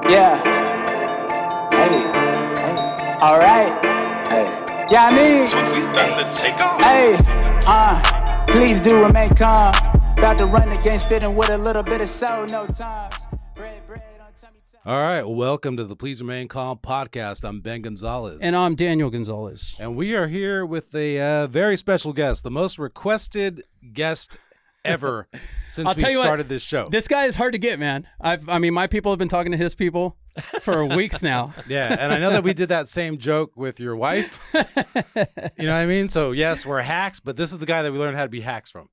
Yeah. Hey. All right. Hey. Yeah, I mean. So we about to take off. Hey. Please do remain calm. About to run the game, spitting with a little bit of soul, no times. Bread on tummy. All right, welcome to the Please Remain Calm podcast. I'm Ben Gonzalez. And I'm Daniel Gonzalez. And we are here with a very special guest, the most requested guest ever since we started this show. This guy is hard to get, man. I mean, my people have been talking to his people for weeks now. Yeah, and I know that we did that same joke with your wife. You know what I mean? So, yes, we're hacks, but this is the guy that we learned how to be hacks from.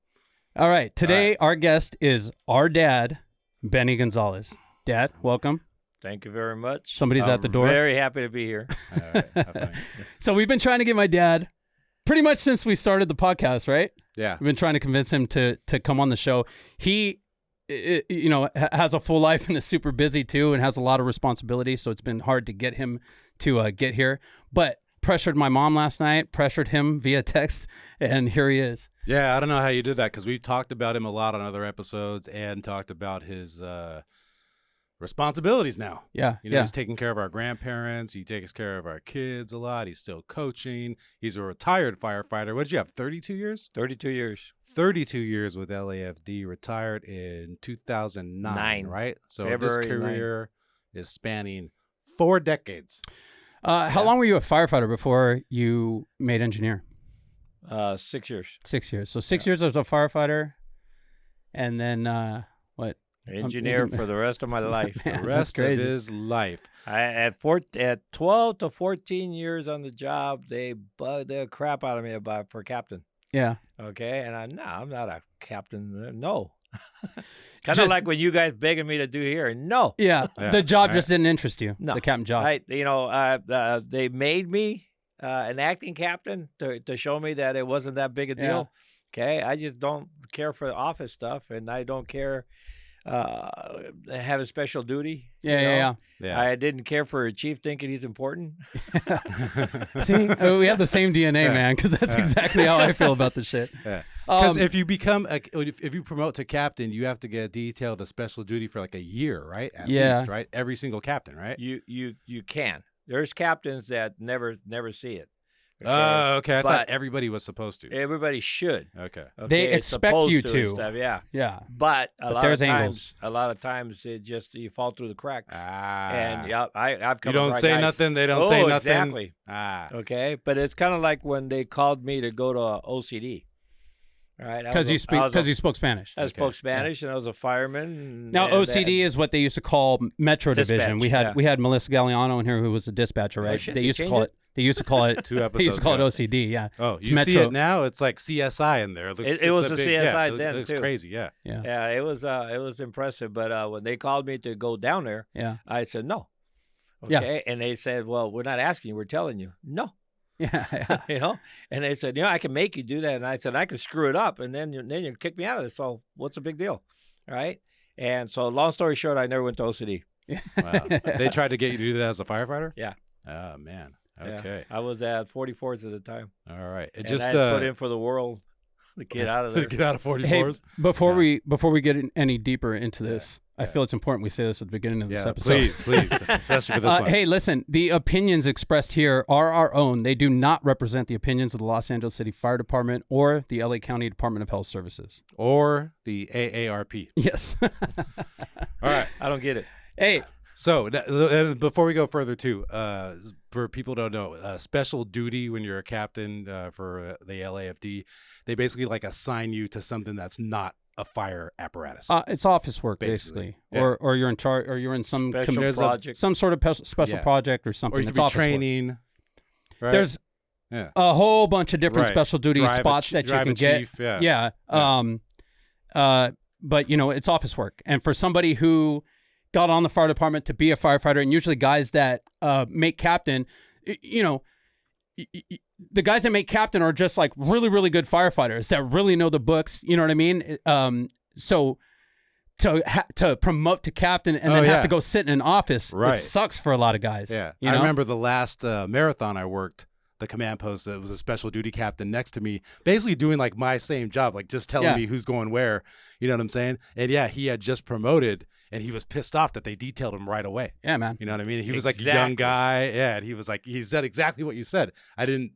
All right, today our guest is our dad, Benny Gonzalez. Dad, welcome. Thank you very much. Somebody's at the door. Very happy to be here. All right, have fun. So we've been trying to get my dad pretty much since we started the podcast, right? Yeah. We've been trying to convince him to come on the show. He, has a full life and is super busy too and has a lot of responsibility, so it's been hard to get him to get here. But pressured my mom last night, pressured him via text, and here he is. Yeah, I don't know how you did that because we talked about him a lot on other episodes and talked about his responsibilities now. Yeah, He's taking care of our grandparents. He takes care of our kids a lot. He's still coaching. He's a retired firefighter. What did you have, 32 years? 32 years. 32 years with LAFD, retired in 2009, right? So February this career is spanning 4 decades. How long were you a firefighter before you made engineer? 6 years. 6 years. So 6 years as a firefighter, and then what? Engineer for the rest of my life. Man, The rest of crazy. his life. At 12 to 14 years on the job, they bugged the crap out of me for captain. Yeah. Okay, and I'm not a captain. No. Kind Just- of like when you guys begging me to do here. No. Yeah. Yeah, The job right. just didn't interest you. No. The captain job. They made me an acting captain to show me that it wasn't that big a deal. Okay, I just don't care for office stuff, and I don't care having special duty. Yeah. Yeah. I didn't care for a chief thinking he's important. See, we have the same DNA, man, because that's exactly how I feel about the shit. Yeah. Because Um, if you promote to captain, you have to get detailed to special duty for like a year, right? At least, right? Every single captain, right? You can. There's captains that never see it. Okay. I thought But everybody was supposed to. everybody should. Okay. They It's expect supposed you and to. stuff, yeah. Yeah. But there's angles. a lot of times you fall through the cracks. And Ah. I've come You don't across say guys- nothing, they don't say nothing. Exactly. Ah. Okay, but it's kind of like when they called me to go to OCD. All right, Because you spoke Spanish. I spoke Spanish and I was a fireman. Now, and OCD is what they used to call Metro Division. Dispatch, We had Melissa Galliano in here who was a dispatcher, right? shit, they they used to changed call it? it. They used to call it 2 They episodes used to call it ago. OCD. Yeah. Oh, It's you see Metro. it now? It's like CSI in there. It was a a big, CSI it then, looks too. crazy, yeah. Yeah. Yeah, it was impressive. But when they called me to go down there, Yeah. I said no. Yeah. Okay, and they said, "Well, we're not asking you. We're telling you no." Yeah. And they said, I can make you do that. And I said, I can screw it up, and then you kick me out of it. So what's the big deal, right? And so, long story short, I never went to OCD. Wow. They tried to get you to do that as a firefighter? Yeah. Oh, man. Yeah. Okay. I was at 44s at the time. All right. It And just I had put in for the world to get out of there. get out of 44s. Hey, before Yeah. we get any deeper into this, I feel it's important we say this at the beginning of this Yeah, episode. please, especially for this one. Hey, listen, the opinions expressed here are our own. They do not represent the opinions of the Los Angeles City Fire Department or the LA County Department of Health Services. Or the AARP. Yes. All right. I don't get it. Hey, So before we go further, too, for people who don't know, special duty when you're a captain for the LAFD, they basically like assign you to something that's not a fire apparatus. it's office work, Basically, basically. yeah. Or you're in charge, or you're in some Special there's a- project. some sort of special Yeah. project or something. or you It's could be office work. training. Right? There's yeah. a whole bunch of different Right. special duty Drive a spots ch- that you drive can a get. chief, yeah. Yeah. But it's office work, and for somebody who got on the fire department to be a firefighter, and usually guys that make captain, the guys that make captain are just like really, really good firefighters that really know the books. You know what I mean? So to promote to captain and then have to go sit in an office, Right. it sucks for a lot of guys. Yeah. You I know? remember the last marathon I worked, the command post, that was a special duty captain next to me, basically doing like my same job, like just telling me who's going where. You know what I'm saying? And yeah, he had just promoted and he was pissed off that they detailed him right away. Yeah, man. You know what I mean? He was like a young guy. Yeah, and he was like, he said exactly what you said. I didn't,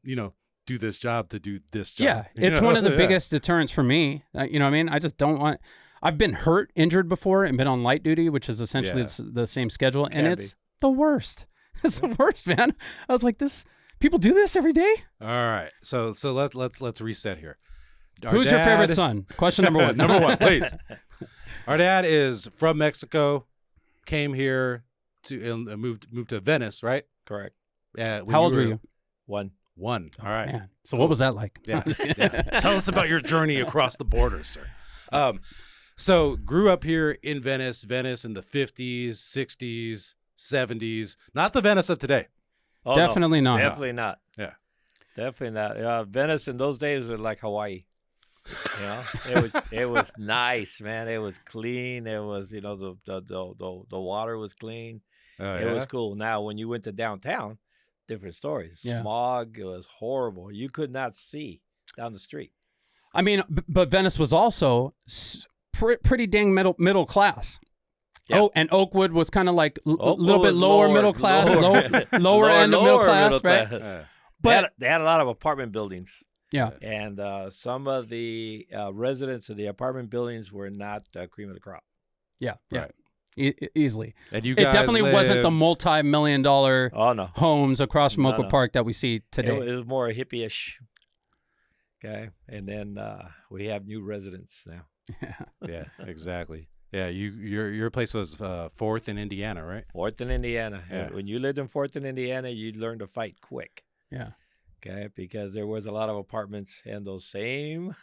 do this job to do this job. Yeah, it's one of the biggest deterrents for me. You know what I mean? I just don't want. I've been hurt, injured before, and been on light duty, which is essentially the same schedule, and it's the worst. It's the worst, man. I was like, this. People do this every day. All right, so let's reset here. Who's your favorite son? Question number one. Number one, please. Our dad is from Mexico, came here to moved to Venice, right? Correct. Yeah. How old were you? One. All right. Man. So what was that like? Yeah. Tell us about your journey across the border, sir. So grew up here in Venice in the 50s, 60s, 70s. Not the Venice of today. Oh, Definitely no. not. Definitely not. Yeah. Definitely not. Venice in those days was like Hawaii. It was nice, man. It was clean. It was, the water was clean. It was cool. Now, when you went to downtown, different stories. Yeah. Smog, it was horrible. You could not see down the street. I mean, but Venice was also pretty dang middle class. Yeah. Oh, and Oakwood was kind of like a little bit lower middle class, lower end of middle class, right? But they had a lot of apartment buildings. Yeah. And some of the residents of the apartment buildings were not cream of the crop. Yeah. Right. Easily. And you it guys definitely wasn't the multi-million-dollar homes across from Oakwood Park that we see today. It was more hippie-ish. Okay. And then we have new residents now. Yeah, exactly. Yeah, your place was 4th in Indiana, right? 4th in Indiana. Yeah. When you lived in 4th in Indiana, you learned to fight quick. Yeah. Okay, because there was a lot of apartments, and those same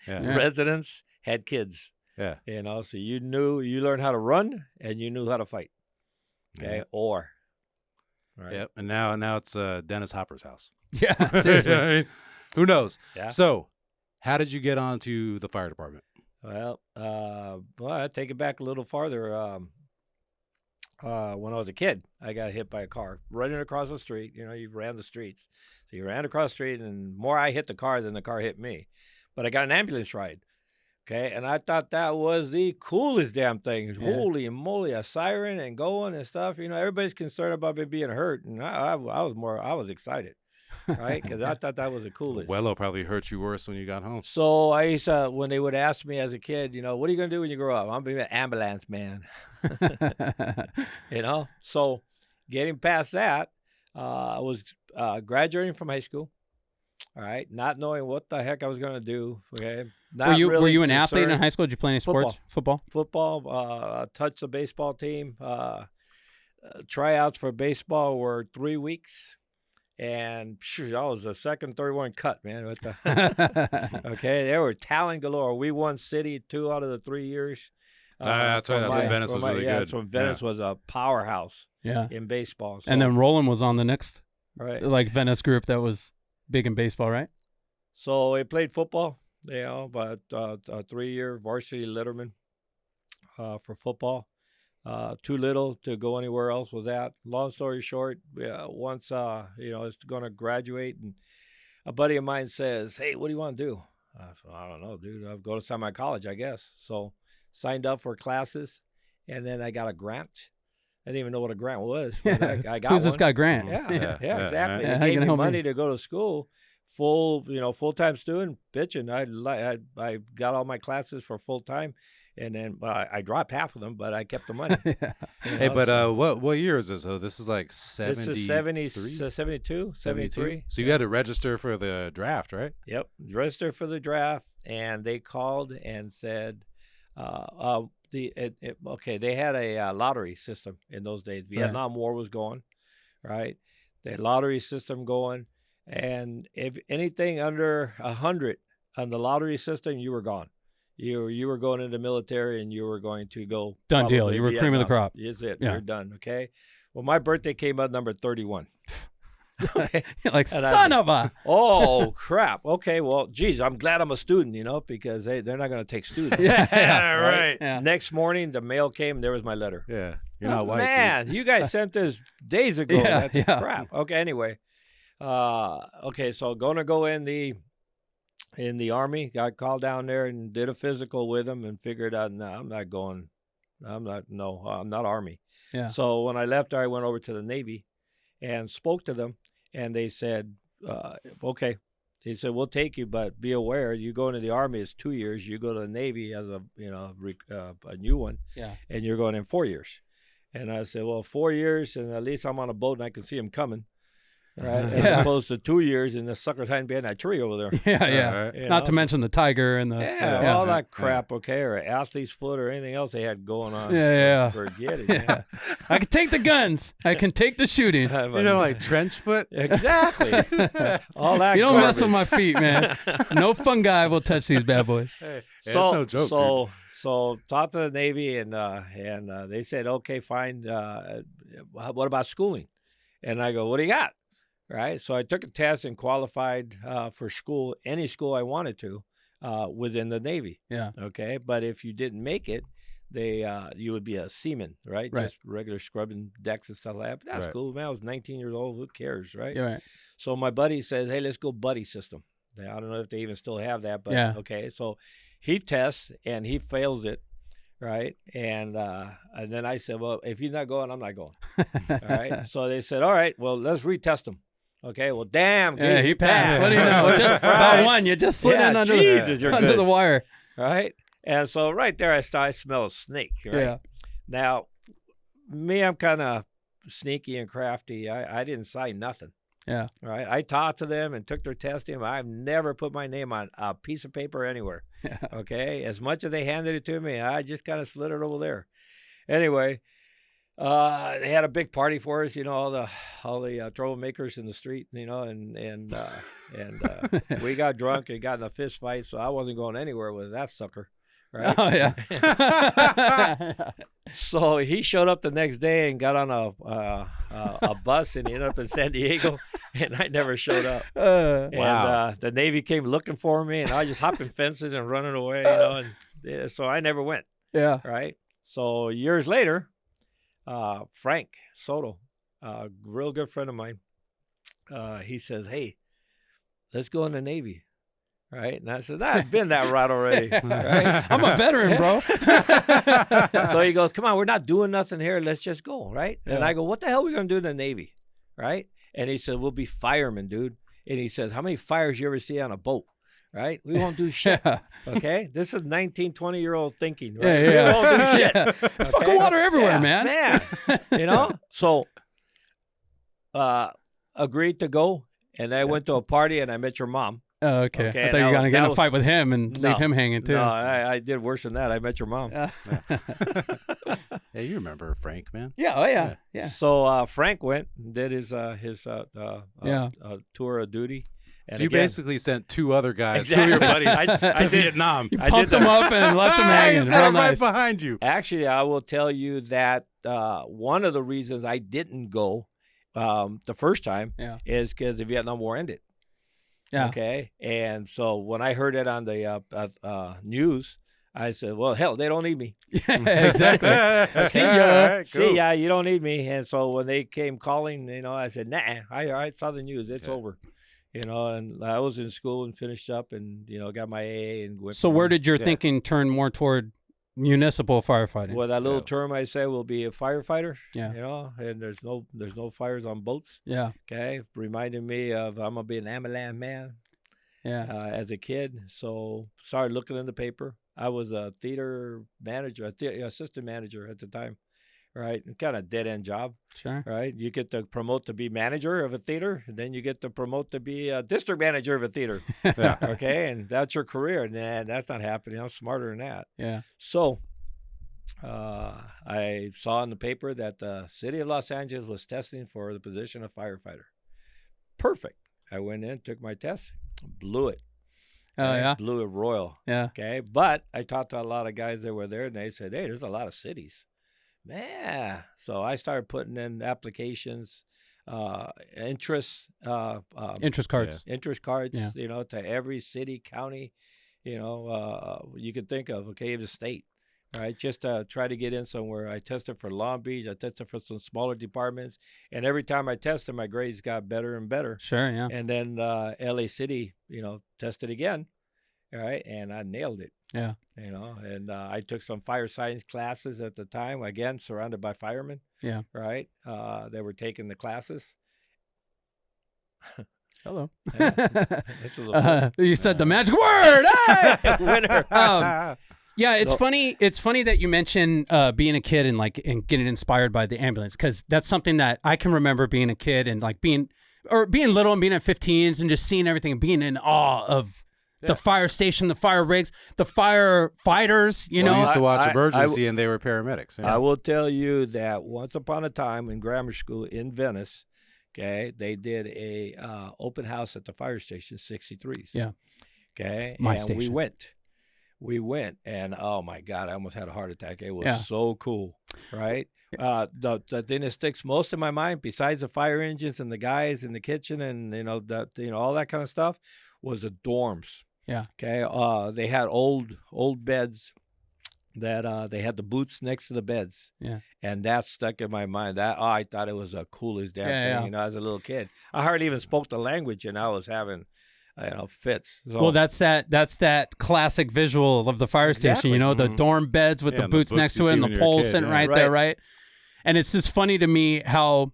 Yeah. residents had kids. Yeah. So you learned how to run, and you knew how to fight. Okay, Yeah. All right. Yep. And now it's Dennis Hopper's house. Yeah. Seriously. I mean, who knows? Yeah. So, how did you get onto the fire department? Well, I take it back a little farther. When I was a kid, I got hit by a car running across the street. You ran the streets. So you ran across the street, and more I hit the car than the car hit me. But I got an ambulance ride. Okay, and I thought that was the coolest damn thing. Yeah. Holy moly, a siren and going and stuff. Everybody's concerned about me being hurt, and I was excited, right? Because I thought that was the coolest. Wello probably hurt you worse when you got home. So I used to, when they would ask me as a kid, what are you going to do when you grow up? I'm going to be an ambulance man. So getting past that, I was graduating from high school. All right, not knowing what the heck I was going to do. Okay, were you an athlete in high school? Did you play any sports? Football. Touched the baseball team. Tryouts for baseball were 3 weeks. And I was the second, third one cut, man. Okay, they were talent galore. We won city 2 out of the 3 years. That's right. That's when Venice was really good. That's when Venice was a powerhouse in baseball. So, and then Roland was on the next Venice group that was big in baseball, right? So I played football, but a 3-year varsity letterman for football. Too little to go anywhere else with that. Long story short, once I was going to graduate, and a buddy of mine says, "Hey, what do you want to do?" So I don't know, dude. I'll go to semi college, I guess. So signed up for classes, and then I got a grant. I didn't even know what a grant was. But I got Who's one. this guy, Grant? Yeah, exactly. Yeah, They gave me money to go to school, full-time student. Bitching, I got all my classes for full time. And then I dropped half of them, but I kept the money. Hey, but what year is this? So this is like 70. This is 72, 73. So you had to register for the draft, right? Yep, register for the draft, and they called and said, they had a lottery system in those days. Vietnam War was going, right? The lottery system going, and if anything under 100 on the lottery system, you were gone. You were going into the military, and you were going to go. Done deal. You were cream of the crop. Is it? Yeah. You're done. Okay. Well, my birthday came out number 31. Like, son of a. Oh, crap. Okay. Well, geez, I'm glad I'm a student, because they're not going to take students. Yeah, right. Yeah. Next morning, the mail came, and there was my letter. Yeah. You're not white. Man, you guys sent this days ago. Yeah, That's crap. Okay. Anyway. So going to go in the Army. Got called down there and did a physical with them and figured out, no, I'm not going I'm not Army. Yeah. So when I left there, I went over to the Navy and spoke to them, and they said, okay. They said, we'll take you, but be aware, you go into the Army is 2 years. You go to the Navy as a new one, and you're going in 4 years. And I said, well, 4 years, and at least I'm on a boat and I can see them coming. Right, as opposed to 2 years and the sucker's hiding behind that tree over there. Yeah. Not to mention the tiger and the all that crap. Okay, or athlete's foot or anything else they had going on. Forget it. Yeah. I can take the guns. I can take the shooting. Like trench foot. Exactly. All that. You don't garbage. mess with my feet, man. No fungi will touch these bad boys. Hey, that's no joke. So talked to the Navy and they said, okay, fine. What about schooling? And I go, what do you got? Right. So I took a test and qualified for school, any school I wanted to, within the Navy. Yeah. Okay. But if you didn't make it, you would be a seaman, right? Just regular scrubbing decks and stuff like that. But that's cool, man. I was 19 years old. Who cares, right? Yeah. Right. So my buddy says, hey, let's go buddy system. I don't know if they even still have that, but okay. So he tests and he fails it. Right. And then I said, well, if he's not going, I'm not going. All right. So they said, all right, well, let's retest him. Okay, well, damn. Yeah, he passed. What do you know? Just about one. You just slid in under the wire. Right? And so right there, I smell a snake. Right? Yeah. Now, me, I'm kind of sneaky and crafty. I didn't sign nothing. Yeah. Right? I talked to them and took their testing. I've never put my name on a piece of paper anywhere. Yeah. Okay? As much as they handed it to me, I just kind of slid it over there. Anyway, they had a big party for us, all the troublemakers in the street, and we got drunk and got in a fist fight. So I wasn't going anywhere with that sucker, right? Oh yeah. So he showed up the next day and got on a bus and he ended up in San Diego, and I never showed up. And the Navy came looking for me, and I was just hopping fences and running away, and so I never went. Yeah. Right. So years later. Frank Soto, a real good friend of mine, he says, hey, let's go in the Navy. Right? And I said, I've been that route already. Right? I'm a veteran, bro. So he goes, come on, we're not doing nothing here. Let's just go. Right? Yeah. And I go, what the hell are we going to do in the Navy? Right? And he said, we'll be firemen, dude. And he says, how many fires you ever see on a boat? Right? We won't do shit. Okay? This is 19, 20-year-old thinking. Right? We won't do shit. Okay? Fucking water everywhere, man. So agreed to go, and I went to a party, and I met your mom. Oh, okay. I thought you were going to get in a fight with him and leave him hanging, too. No, I did worse than that. I met your mom. Hey, you remember Frank, man? Yeah, oh, yeah. So Frank went and did his tour of duty. And so you basically sent two other guys, two of your buddies, to Vietnam. You pumped them up and left them hanging. Real nice. Right behind you. Actually, I will tell you that one of the reasons I didn't go the first time is because the Vietnam War ended. Yeah. Okay. And so when I heard it on the news, I said, well, hell, they don't need me. Exactly. Okay. See ya. Cool. See ya. You don't need me. And so when they came calling, I said, nah, I saw the news. It's over. And I was in school and finished up and, got my AA and went. So where did your thinking turn more toward municipal firefighting? Well, that little term I say will be a firefighter. Yeah. And there's no fires on boats. Yeah. Okay. Reminding me of I'm going to be an ambulance man. Yeah. As a kid. So started looking in the paper. I was a theater manager, assistant manager at the time. Right, kind of dead end job. Sure. Right, you get to promote to be manager of a theater, and then you get to promote to be a district manager of a theater. Okay, and that's your career. Nah, that's not happening. I'm smarter than that. Yeah. So, I saw in the paper that the city of Los Angeles was testing for the position of firefighter. Perfect. I went in, took my test, blew it. Oh yeah. Blew it royal. Yeah. Okay, but I talked to a lot of guys that were there, and they said, "Hey, there's a lot of cities." Man, so I started putting in applications, interest cards, to every city, county, you could think of, the state, right? Just to try to get in somewhere. I tested for Long Beach. I tested for some smaller departments, and every time I tested, my grades got better and better. Sure, yeah. And then LA City, tested again. All right, and I nailed it. Yeah. You know, and I took some fire science classes at the time. Again, surrounded by firemen. Yeah. Right. They were taking the classes. Hello. Yeah, this was a fun. You said the magic word. Hey! Winner. Yeah, it's So- funny. It's funny that you mention being a kid and getting inspired by the ambulance, because that's something that I can remember being a kid and being little and being at 15s and just seeing everything and being in awe of the fire station, the fire rigs, the firefighters. You Well, know, I used to watch I- Emergency, and they were paramedics. Yeah. I will tell you that once upon a time in grammar school in Venice, okay, they did a open house at the fire station, 63s. Yeah. Okay, My and station. we went, and oh my God, I almost had a heart attack. It was Yeah. so cool, right? The thing that sticks most in my mind, besides the fire engines and the guys in the kitchen and all that kind of stuff, was the dorms. Yeah. Okay. They had old beds that they had the boots next to the beds. Yeah. And that stuck in my mind. I thought it was the coolest damn Yeah, thing. yeah. You know, as a little kid, I hardly even spoke the language, and I was having, fits. So, well, that's that classic visual of the fire station. Exactly. You know, the dorm beds with Yeah, the and the boots books next you to it see and when the you're a pole kid, sitting yeah. right Right. there, right? And it's just funny to me how,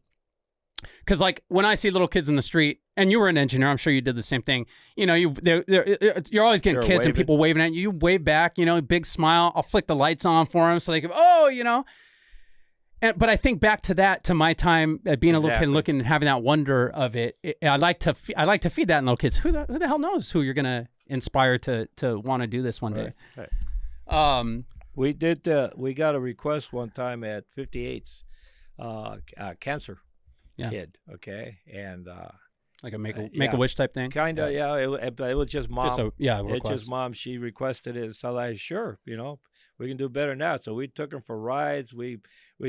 because when I see little kids in the street, and you were an engineer, I'm sure you did the same thing. You know, you're always getting Sure, kids and waving. people waving at you. You wave back, big smile. I'll flick the lights on for them so they can, But I think back to my time at being a little kid and Exactly. looking and having that wonder of it. I like to feed that in little kids. Who the hell knows who you're gonna inspire to want to do this one day? Right. we did. We got a request one time at 58's cancer Yeah. kid. Okay, and Like a make a yeah. wish type thing. kind of It was just mom. Just a It's request. just mom. She requested it. So I sure, we can do better than that. So we took him for rides. We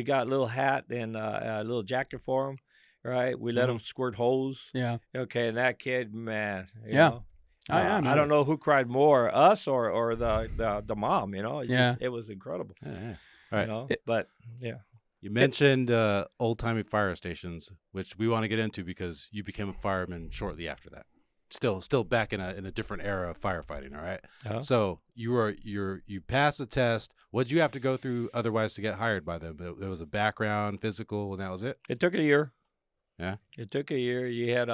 got a little hat and a little jacket for him. Right. We let him squirt hose. Yeah. Okay. And that kid, man. you Yeah. know, I I don't know who cried more, us or the mom. It's Yeah. just, it was incredible. Yeah, yeah. All right. But yeah. You mentioned old-timey fire stations, which we want to get into because you became a fireman shortly after that. Still back in a different era of firefighting. All right. Uh-huh. So you passed the test. What'd you have to go through otherwise to get hired by them? There was a background, physical, and that was it. It took a year. Yeah. It took a year. You had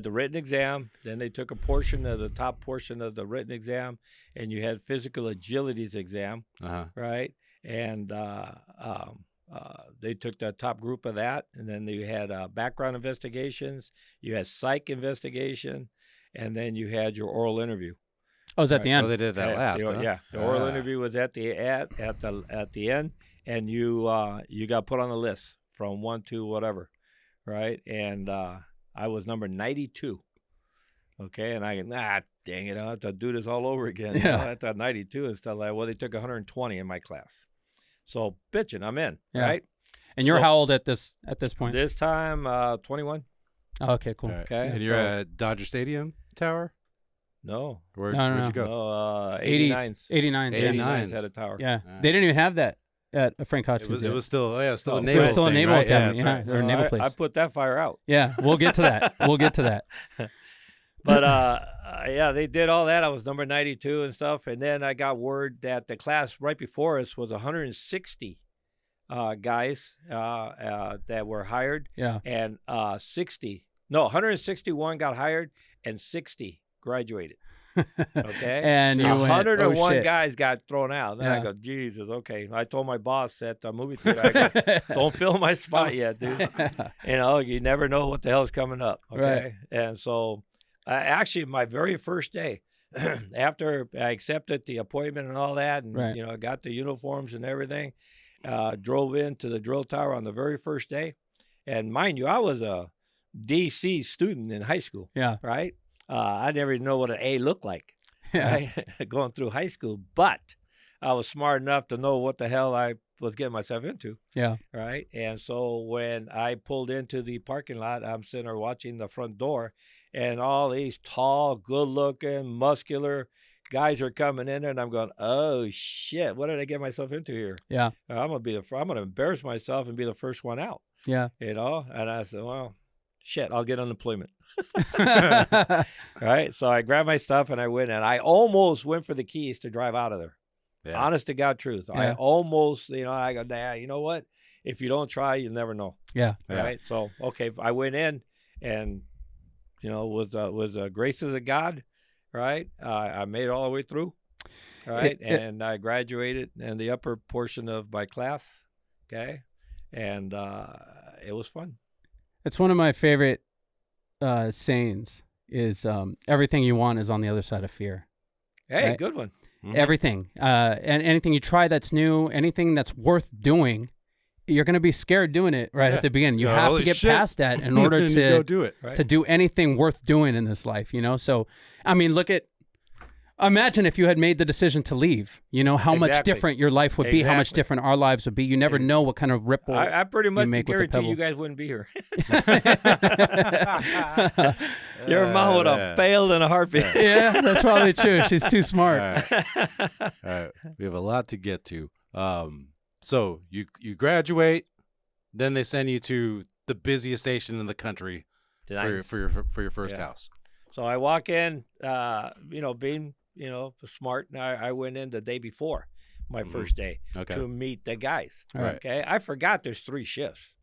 the written exam. Then they took a portion of the top portion of the written exam, and you had physical agilities exam, right? And they took the top group of that, and then you had background investigations. You had psych investigation, and then you had your oral interview. Oh, is at the Oh, end? they did that last. Huh? Yeah, the oral interview was at the end, and you got put on the list from 1 to whatever, right? And I was number 92. Okay, and dang it, I have to do this all over again. Yeah. I thought 92 is still like, well, they took 120 in my class, so bitching, I'm in, Yeah. right? And you're So- how old at this point? This time, 21. Oh, okay, cool. All right. Okay, And you're so- at Dodger Stadium Tower. No, Where'd No, you go? no, 80s, 89s. 89s. Yeah. 89s had a tower. Yeah. Ah. They didn't even have that at Frank It Hotchkiss. was. It yet. was still. Oh yeah, still Oh, a it naval. was still a thing, naval right? academy, Yeah, that's yeah. right. Or naval I place. put that fire out. Yeah, we'll get to that. We'll get to that. But yeah, they did all that. I was number 92 and stuff, and then I got word that the class right before us was 160 guys that were hired, Yeah. and 161 got hired, and 60 graduated. Okay, And you went, 101 oh, shit. guys got thrown out. Then I Yeah. go, Jesus, okay. I told my boss at the movie theater, I go, don't fill my spot yet, dude. You never know what the hell is coming up. Okay. Right. And so, actually, my very first day, after I accepted the appointment and all that, and, Right. got the uniforms and everything, drove into the drill tower on the very first day. And mind you, I was a DC student in high school, Yeah. right? I never even know what an A looked like. Yeah. Right? Going through high school, but I was smart enough to know what the hell I was getting myself into. Yeah. Right. And so when I pulled into the parking lot, I'm sitting there watching the front door, and all these tall, good looking, muscular guys are coming in there, and I'm going, oh shit, what did I get myself into here? Yeah. I'm gonna embarrass myself and be the first one out. Yeah. And I said, well, shit, I'll get unemployment. Right? So I grabbed my stuff and I went, and I almost went for the keys to drive out of there. Yeah. Honest to God truth. Yeah. I almost, I go, nah, you know what? If you don't try, you'll never know. Yeah. Right? So, okay, I went in and, with the graces of God, right? I made it all the way through, right? And I graduated in the upper portion of my class, okay? And it was fun. It's one of my favorite sayings is everything you want is on the other side of fear. Hey, right? good one. Mhm. Everything. And anything you try that's new, anything that's worth doing, you're going to be scared doing it right at the beginning. You have to get past that in order to go do it. Right. to do anything worth doing in this life, So, I mean, imagine if you had made the decision to leave, how much Exactly. different your life would be, how much Exactly. different our lives would be. You never know what kind of ripple. I pretty much make with the guarantee you pebble. guys wouldn't be here. Your mom would have failed in a heartbeat. Yeah, that's probably true. She's too smart. All right. We have a lot to get to. So you graduate, then they send you to the busiest station in the country for your first house. So I walk in, being smart, and I went in the day before my first day to meet the guys. Right. Okay, I forgot there's 3 shifts.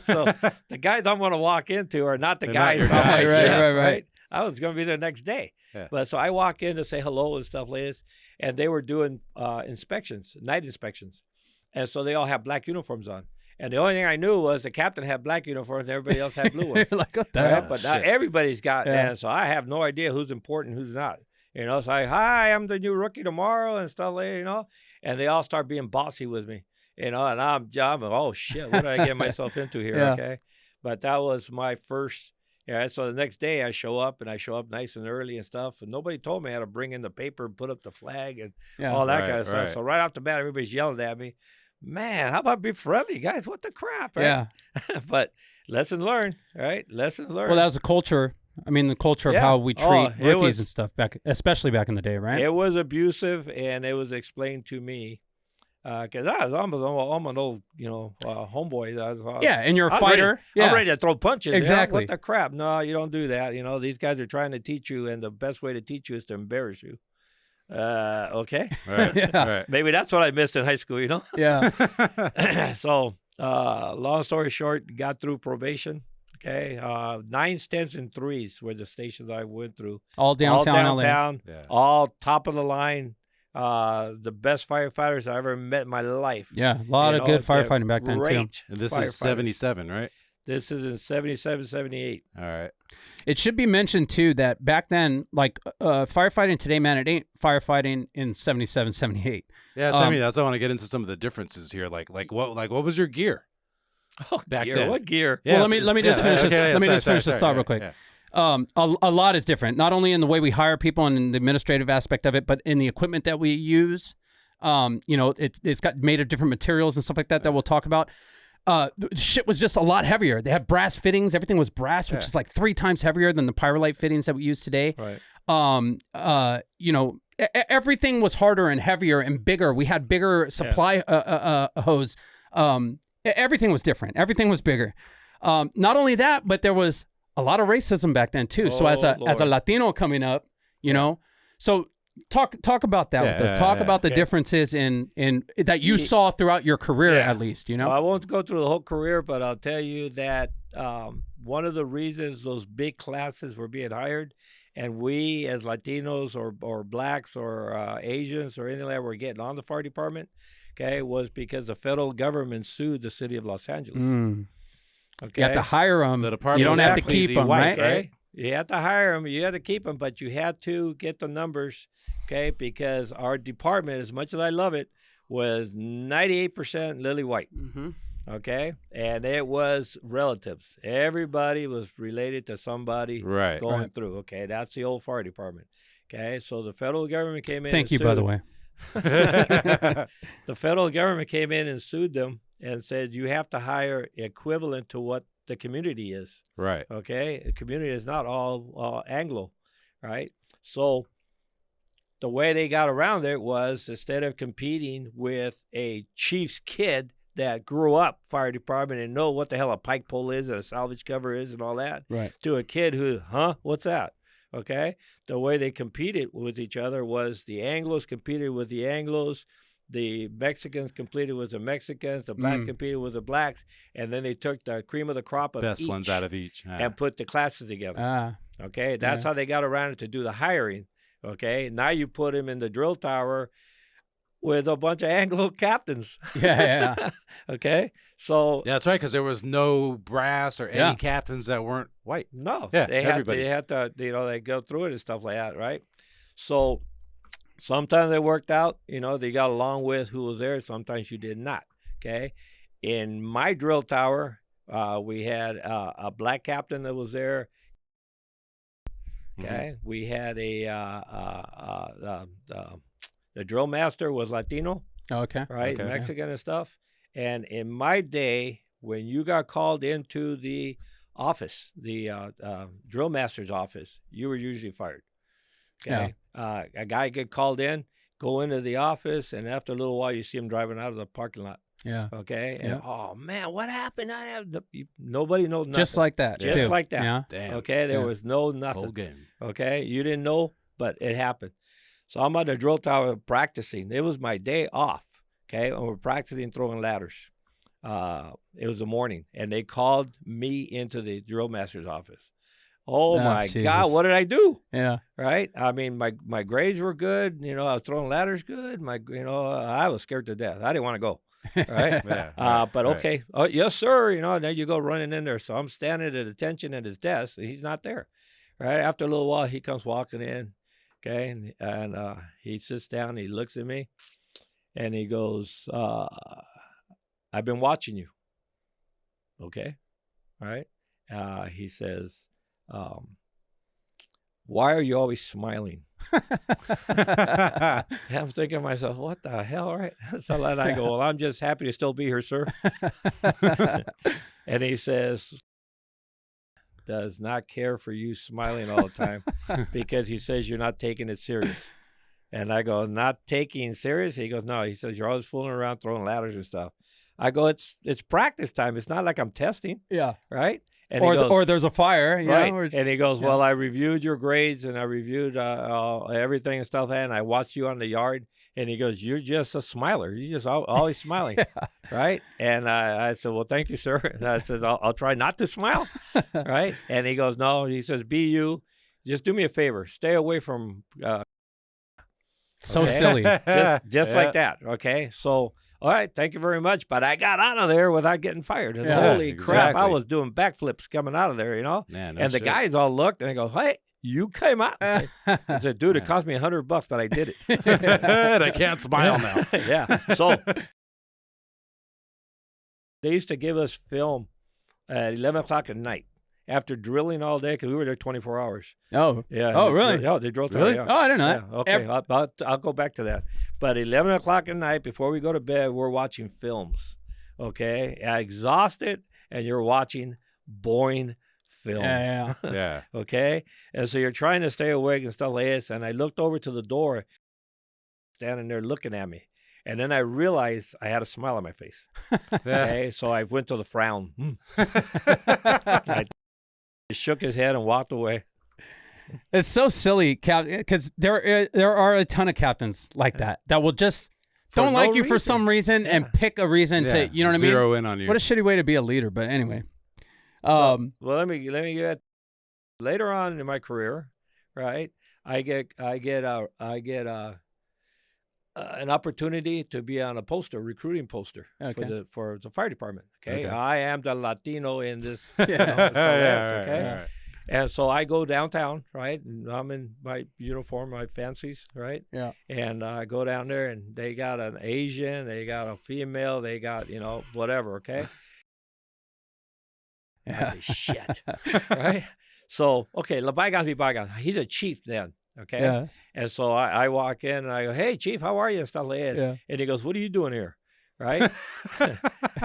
So the guys I'm going to walk into are not the They're guys not your on my guys. shift, Right. I was going to be there next day. Yeah. But so I walk in to say hello and stuff like this, and they were doing inspections, night inspections. And so they all have black uniforms on. And the only thing I knew was the captain had black uniforms and everybody else had blue ones. You're like, what the Right? hell? But not shit. everybody's got, Yeah. and so I have no idea who's important, who's not. So hi, I'm the new rookie tomorrow and stuff like that, and they all start being bossy with me, and I'm oh shit, what did I get myself into here? Yeah. Okay. But that was my first, so the next day I show up nice and early and stuff, and nobody told me how to bring in the paper and put up the flag and all that kind of stuff. Right. So right off the bat, everybody's yelling at me, man, how about be friendly, guys? What the crap, right? Yeah. But lesson learned, right? Lesson learned. Well, that was a culture. I mean, the culture of Yeah. how we treat Oh, it rookies was- and stuff especially back in the day, right? It was abusive, and it was explained to me because I'm an old, homeboy. Yeah, and you're a I'm fighter. Ready, I'm ready to throw punches. Exactly. What the crap? No, you don't do that. These guys are trying to teach you, and the best way to teach you is to embarrass you. Okay. Right. Yeah. Right. Maybe that's what I missed in high school, Yeah. So, long story short, got through probation. Okay. 9s, 10s, and 3s were the stations I went through. All downtown, all LA. downtown, Yeah. all top of the line. The best firefighters I ever met in my life. Yeah, a lot of good they're firefighting back then, too. great And this firefighters. is 77, right? This is in 77, 78. All right. It should be mentioned, too, that back then, firefighting today, man, it ain't firefighting in 77, 78. Yeah, I mean, that's I want to get into some of the differences here. Like what was your gear? Oh, Back gear. then. What gear? Yeah, Well, let me just finish this. Let me just finish this thought real quick. Yeah. A lot is different, not only in the way we hire people and in the administrative aspect of it, but in the equipment that we use. It's got made of different materials and stuff like that we'll talk about. Shit was just a lot heavier. They had brass fittings. Everything was brass, which is like 3 times heavier than the Pyrolite fittings that we use today. Right. Everything was harder and heavier and bigger. We had bigger supply hose. Everything was different. Everything was bigger. Not only that, but there was a lot of racism back then too. So as a Lord. Latino coming up, so talk about that with us. Talk about the differences in that you saw throughout your career, at least. I won't go through the whole career, but I'll tell you that one of the reasons those big classes were being hired, and we as Latinos or blacks or Asians or anything like that were getting on the fire department, was because the federal government sued the city of Los Angeles. Okay, You have to hire them. The department You don't was have to completely keep them, white, right? Okay. You had to hire them. You had to keep them, but you had to get the numbers, because our department, as much as I love it, was 98% lily white. Mm-hmm. Okay, and it was relatives. Everybody was related to somebody Right. going Right. through. Okay, that's the old fire department. Okay, so the federal government came in. Thank and you, by the sued- way. The federal government came in and sued them and said you have to hire equivalent to what the community is. Right. Okay, the community is not all Anglo, right? So the way they got around it was, instead of competing with a chief's kid that grew up fire department and know what the hell a pike pole is and a salvage cover is and all that, Right. to a kid who, what's that? Okay, the way they competed with each other was the Anglos competed with the Anglos, the Mexicans competed with the Mexicans, the blacks competed with the blacks, and then they took the cream of the crop of Best each ones out of each. and put the classes together. Okay, that's how they got around it to do the hiring. Okay, now you put him in the drill tower with a bunch of Anglo captains. Yeah. Okay, so Yeah, that's right, because there was no brass or any captains that weren't white. no, Yeah, they everybody. had to, they go through it and stuff like that, right? So sometimes they worked out, they got along with who was there. Sometimes you did not. Okay, in my drill tower, we had a black captain that was there. Okay, we had the drill master was Latino, Okay. right? Okay. Mexican and stuff. And in my day, when you got called into the office, the drill master's office, you were usually fired. Okay, a guy get called in, go into the office, and after a little while, you see him driving out of the parking lot. Yeah. Okay, and oh man, what happened? Nobody knows nothing. Just like that. Just too. like that. Yeah. Damn. Okay, there was no nothing. Cold game. Okay, you didn't know, but it happened. So I'm at the drill tower practicing. It was my day off. Okay, and we're practicing throwing ladders. It was the morning, and they called me into the drill master's office. Oh my Jesus. God, what did I do? Yeah. Right? I mean, my grades were good. I was throwing ladders good. I was scared to death. I didn't want to go. Right? Yeah, But okay. Oh, yes, sir. Then you go running in there. So I'm standing at attention at his desk. And he's not there. Right? After a little while, he comes walking in. Okay. And he sits down. He looks at me. And he goes, I've been watching you. Okay. All right. He says, why are you always smiling? I'm thinking to myself, what the hell, right? So then I go, well, I'm just happy to still be here, sir. And he says, does not care for you smiling all the time because he says you're not taking it serious. And I go, not taking serious? He goes, no. He says, you're always fooling around throwing ladders and stuff. I go, it's practice time. It's not like I'm testing. Yeah. Right? And Or there's a fire. Right. And he goes, well, I reviewed your grades and I reviewed everything and stuff. And I watched you on the yard. And he goes, you're just a smiler. You're just always smiling. Right. And I said, well, thank you, sir. And I said, I'll try not to smile. Right. And he goes, no. He says, be you. Just do me a favor. Stay away from. So silly. Just like that. Okay. So. All right, thank you very much. But I got out of there without getting fired. And holy crap, I was doing backflips coming out of there, Yeah, and the guys all looked and they go, hey, you came out. I said, dude, it cost me $100, but I did it. And I can't smile now. Yeah. So they used to give us film at 11 o'clock at night after drilling all day because we were there 24 hours. Oh. Yeah. Oh, really? Yeah, they drilled. Really? Yeah. Oh, I didn't know that. Yeah. Okay, I'll go back to that. But 11 o'clock at night, before we go to bed, we're watching films. Okay? Exhausted, and you're watching boring films. Yeah. Yeah. Okay? And so you're trying to stay awake and stuff like this. And I looked over to the door, standing there looking at me. And then I realized I had a smile on my face. Okay? So I went to the frown. I shook his head and walked away. It's so silly, because there are a ton of captains like that will just don't like you for some reason and pick a reason to, you know what I mean? Zero in on you. What a shitty way to be a leader. But anyway, well, let me get later on in my career, right? I get an opportunity to be on a recruiting poster for the fire department. Okay, I am the Latino in this. Okay. Right. And so I go downtown, right? And I'm in my uniform, my fancies, right? Yeah. And I go down there, and they got an Asian, they got a female, they got, whatever, okay? Yeah. Shit, right? So, okay, bygones be bygones. He's a chief then, okay? Yeah. And so I walk in, and I go, hey, chief, how are you? And stuff like this. Yeah. And he goes, what are you doing here? Right?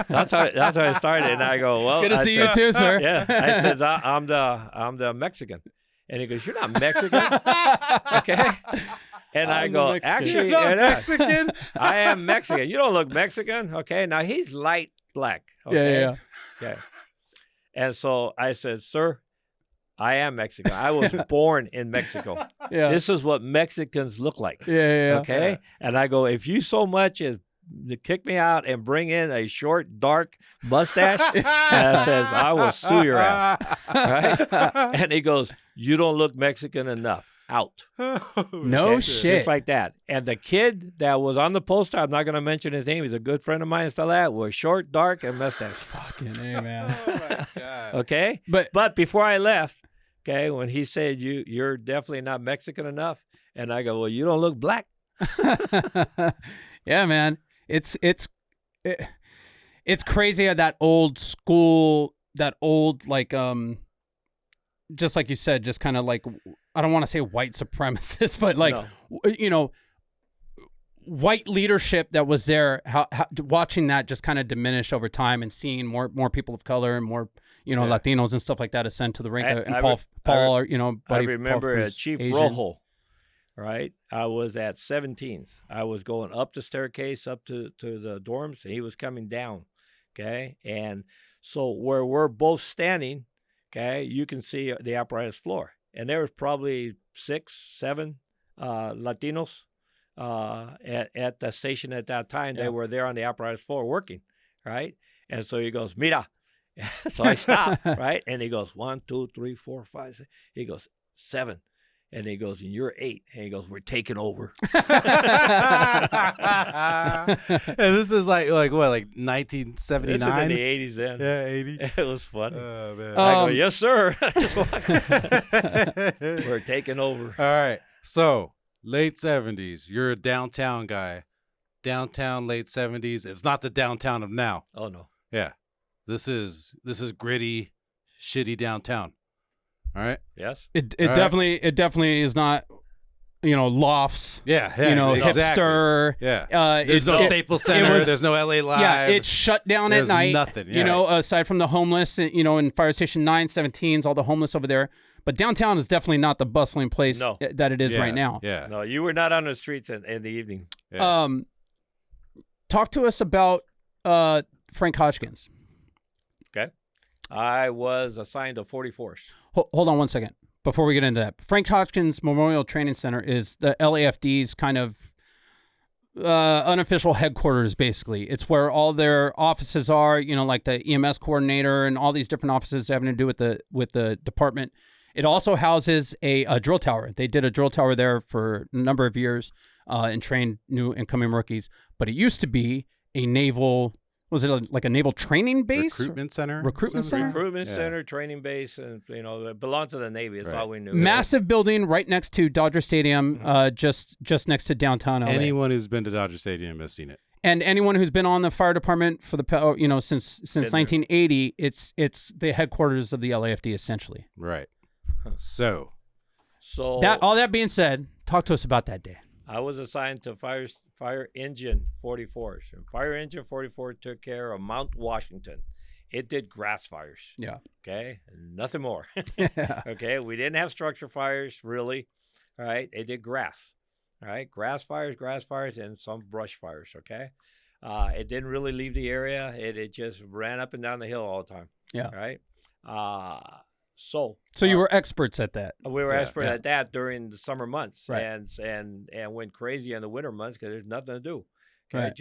That's how it started. And I go, well, good to see you too, sir. Yeah. I said, I'm the Mexican. And he goes, you're not Mexican. Okay. And I I'm go, the Mexican. actually, You're not and Mexican. I am Mexican. You don't look Mexican. Okay. Now he's light black. Okay. Yeah. Okay. And so I said, sir, I am Mexican. I was born in Mexico. Yeah. This is what Mexicans look like. Yeah. Okay. Yeah. And I go, if you so much as to kick me out and bring in a short, dark mustache, and I says, I will sue your ass. Right? And he goes, you don't look Mexican enough. Out. No shit. Just like that. And the kid that was on the poster, I'm not going to mention his name. He's a good friend of mine and stuff like that, was short, dark, and mustache. Fucking A, man. Oh my God. Okay. But Before I left, okay, when he said you're definitely not Mexican enough, and I go, well, you don't look black. yeah, man. It's crazy how that old school, that old like just like you said, just kind of like, I don't want to say white supremacist, but like white leadership that was there, how watching that just kind of diminish over time, and seeing more people of color and more Latinos and stuff like that ascend to the rank. And Paul, buddy, I remember Paul, Chief Asian. Rojo, right? I was at 17th. I was going up the staircase up to the dorms, and he was coming down, okay? And so where we're both standing, okay, you can see the apparatus floor. And there was probably 6, 7 Latinos at the station at that time. Yeah. They were there on the apparatus floor working, right? And so he goes, mira. So I stop, right? And he goes, 1, 2, 3, 4, 5, 6. He goes, 7. And he goes, and you're 8. And he goes, we're taking over. And this is like what, like 1979? This is in the 80s then. Yeah, 80. It was funny. Oh man. I go, yes, sir. We're taking over. All right. So late 70s. You're a downtown guy. Downtown, late 70s. It's not the downtown of now. Oh, no. Yeah. This is gritty, shitty downtown. All right. Yes. It All right. definitely is not, lofts. Yeah. Exactly. Hipster. Yeah. There's no Staples Center. There's no LA Live. Yeah, it's shut down There's at night. nothing. Yeah. Aside from the homeless, in Fire Station 9, 17s, all the homeless over there. But downtown is definitely not the bustling place that it is right now. Yeah. No, you were not on the streets in the evening. Yeah. Talk to us about Frank Hodgkins. Okay. I was assigned to 44th. Hold on one second before we get into that. Frank Hodgkins Memorial Training Center is the LAFD's kind of unofficial headquarters, basically. It's where all their offices are, like the EMS coordinator and all these different offices having to do with the department. It also houses a drill tower. They did a drill tower there for a number of years and trained new incoming rookies. But it used to be a naval... Was it like a naval training base? Recruitment center? Recruitment center? Recruitment center, training base, and it belonged to the Navy. That's all we knew. Massive building right next to Dodger Stadium, just next to downtown LA. Anyone who's been to Dodger Stadium has seen it. And anyone who's been on the fire department for the since 1980, it's the headquarters of the LAFD essentially. Right. So all that being said, talk to us about that day. I was assigned to Fire Engine 44. And Fire Engine 44 took care of Mount Washington. It did grass fires. Yeah. Okay. Nothing more. Yeah. Okay. We didn't have structure fires, really. All right. It did grass. All right. Grass fires, and some brush fires. Okay. It didn't really leave the area. It just ran up and down the hill all the time. Yeah. Right. So you were experts at that. We were experts at that during the summer months, Right. and went crazy in the winter months because there's nothing to do. Okay, Right.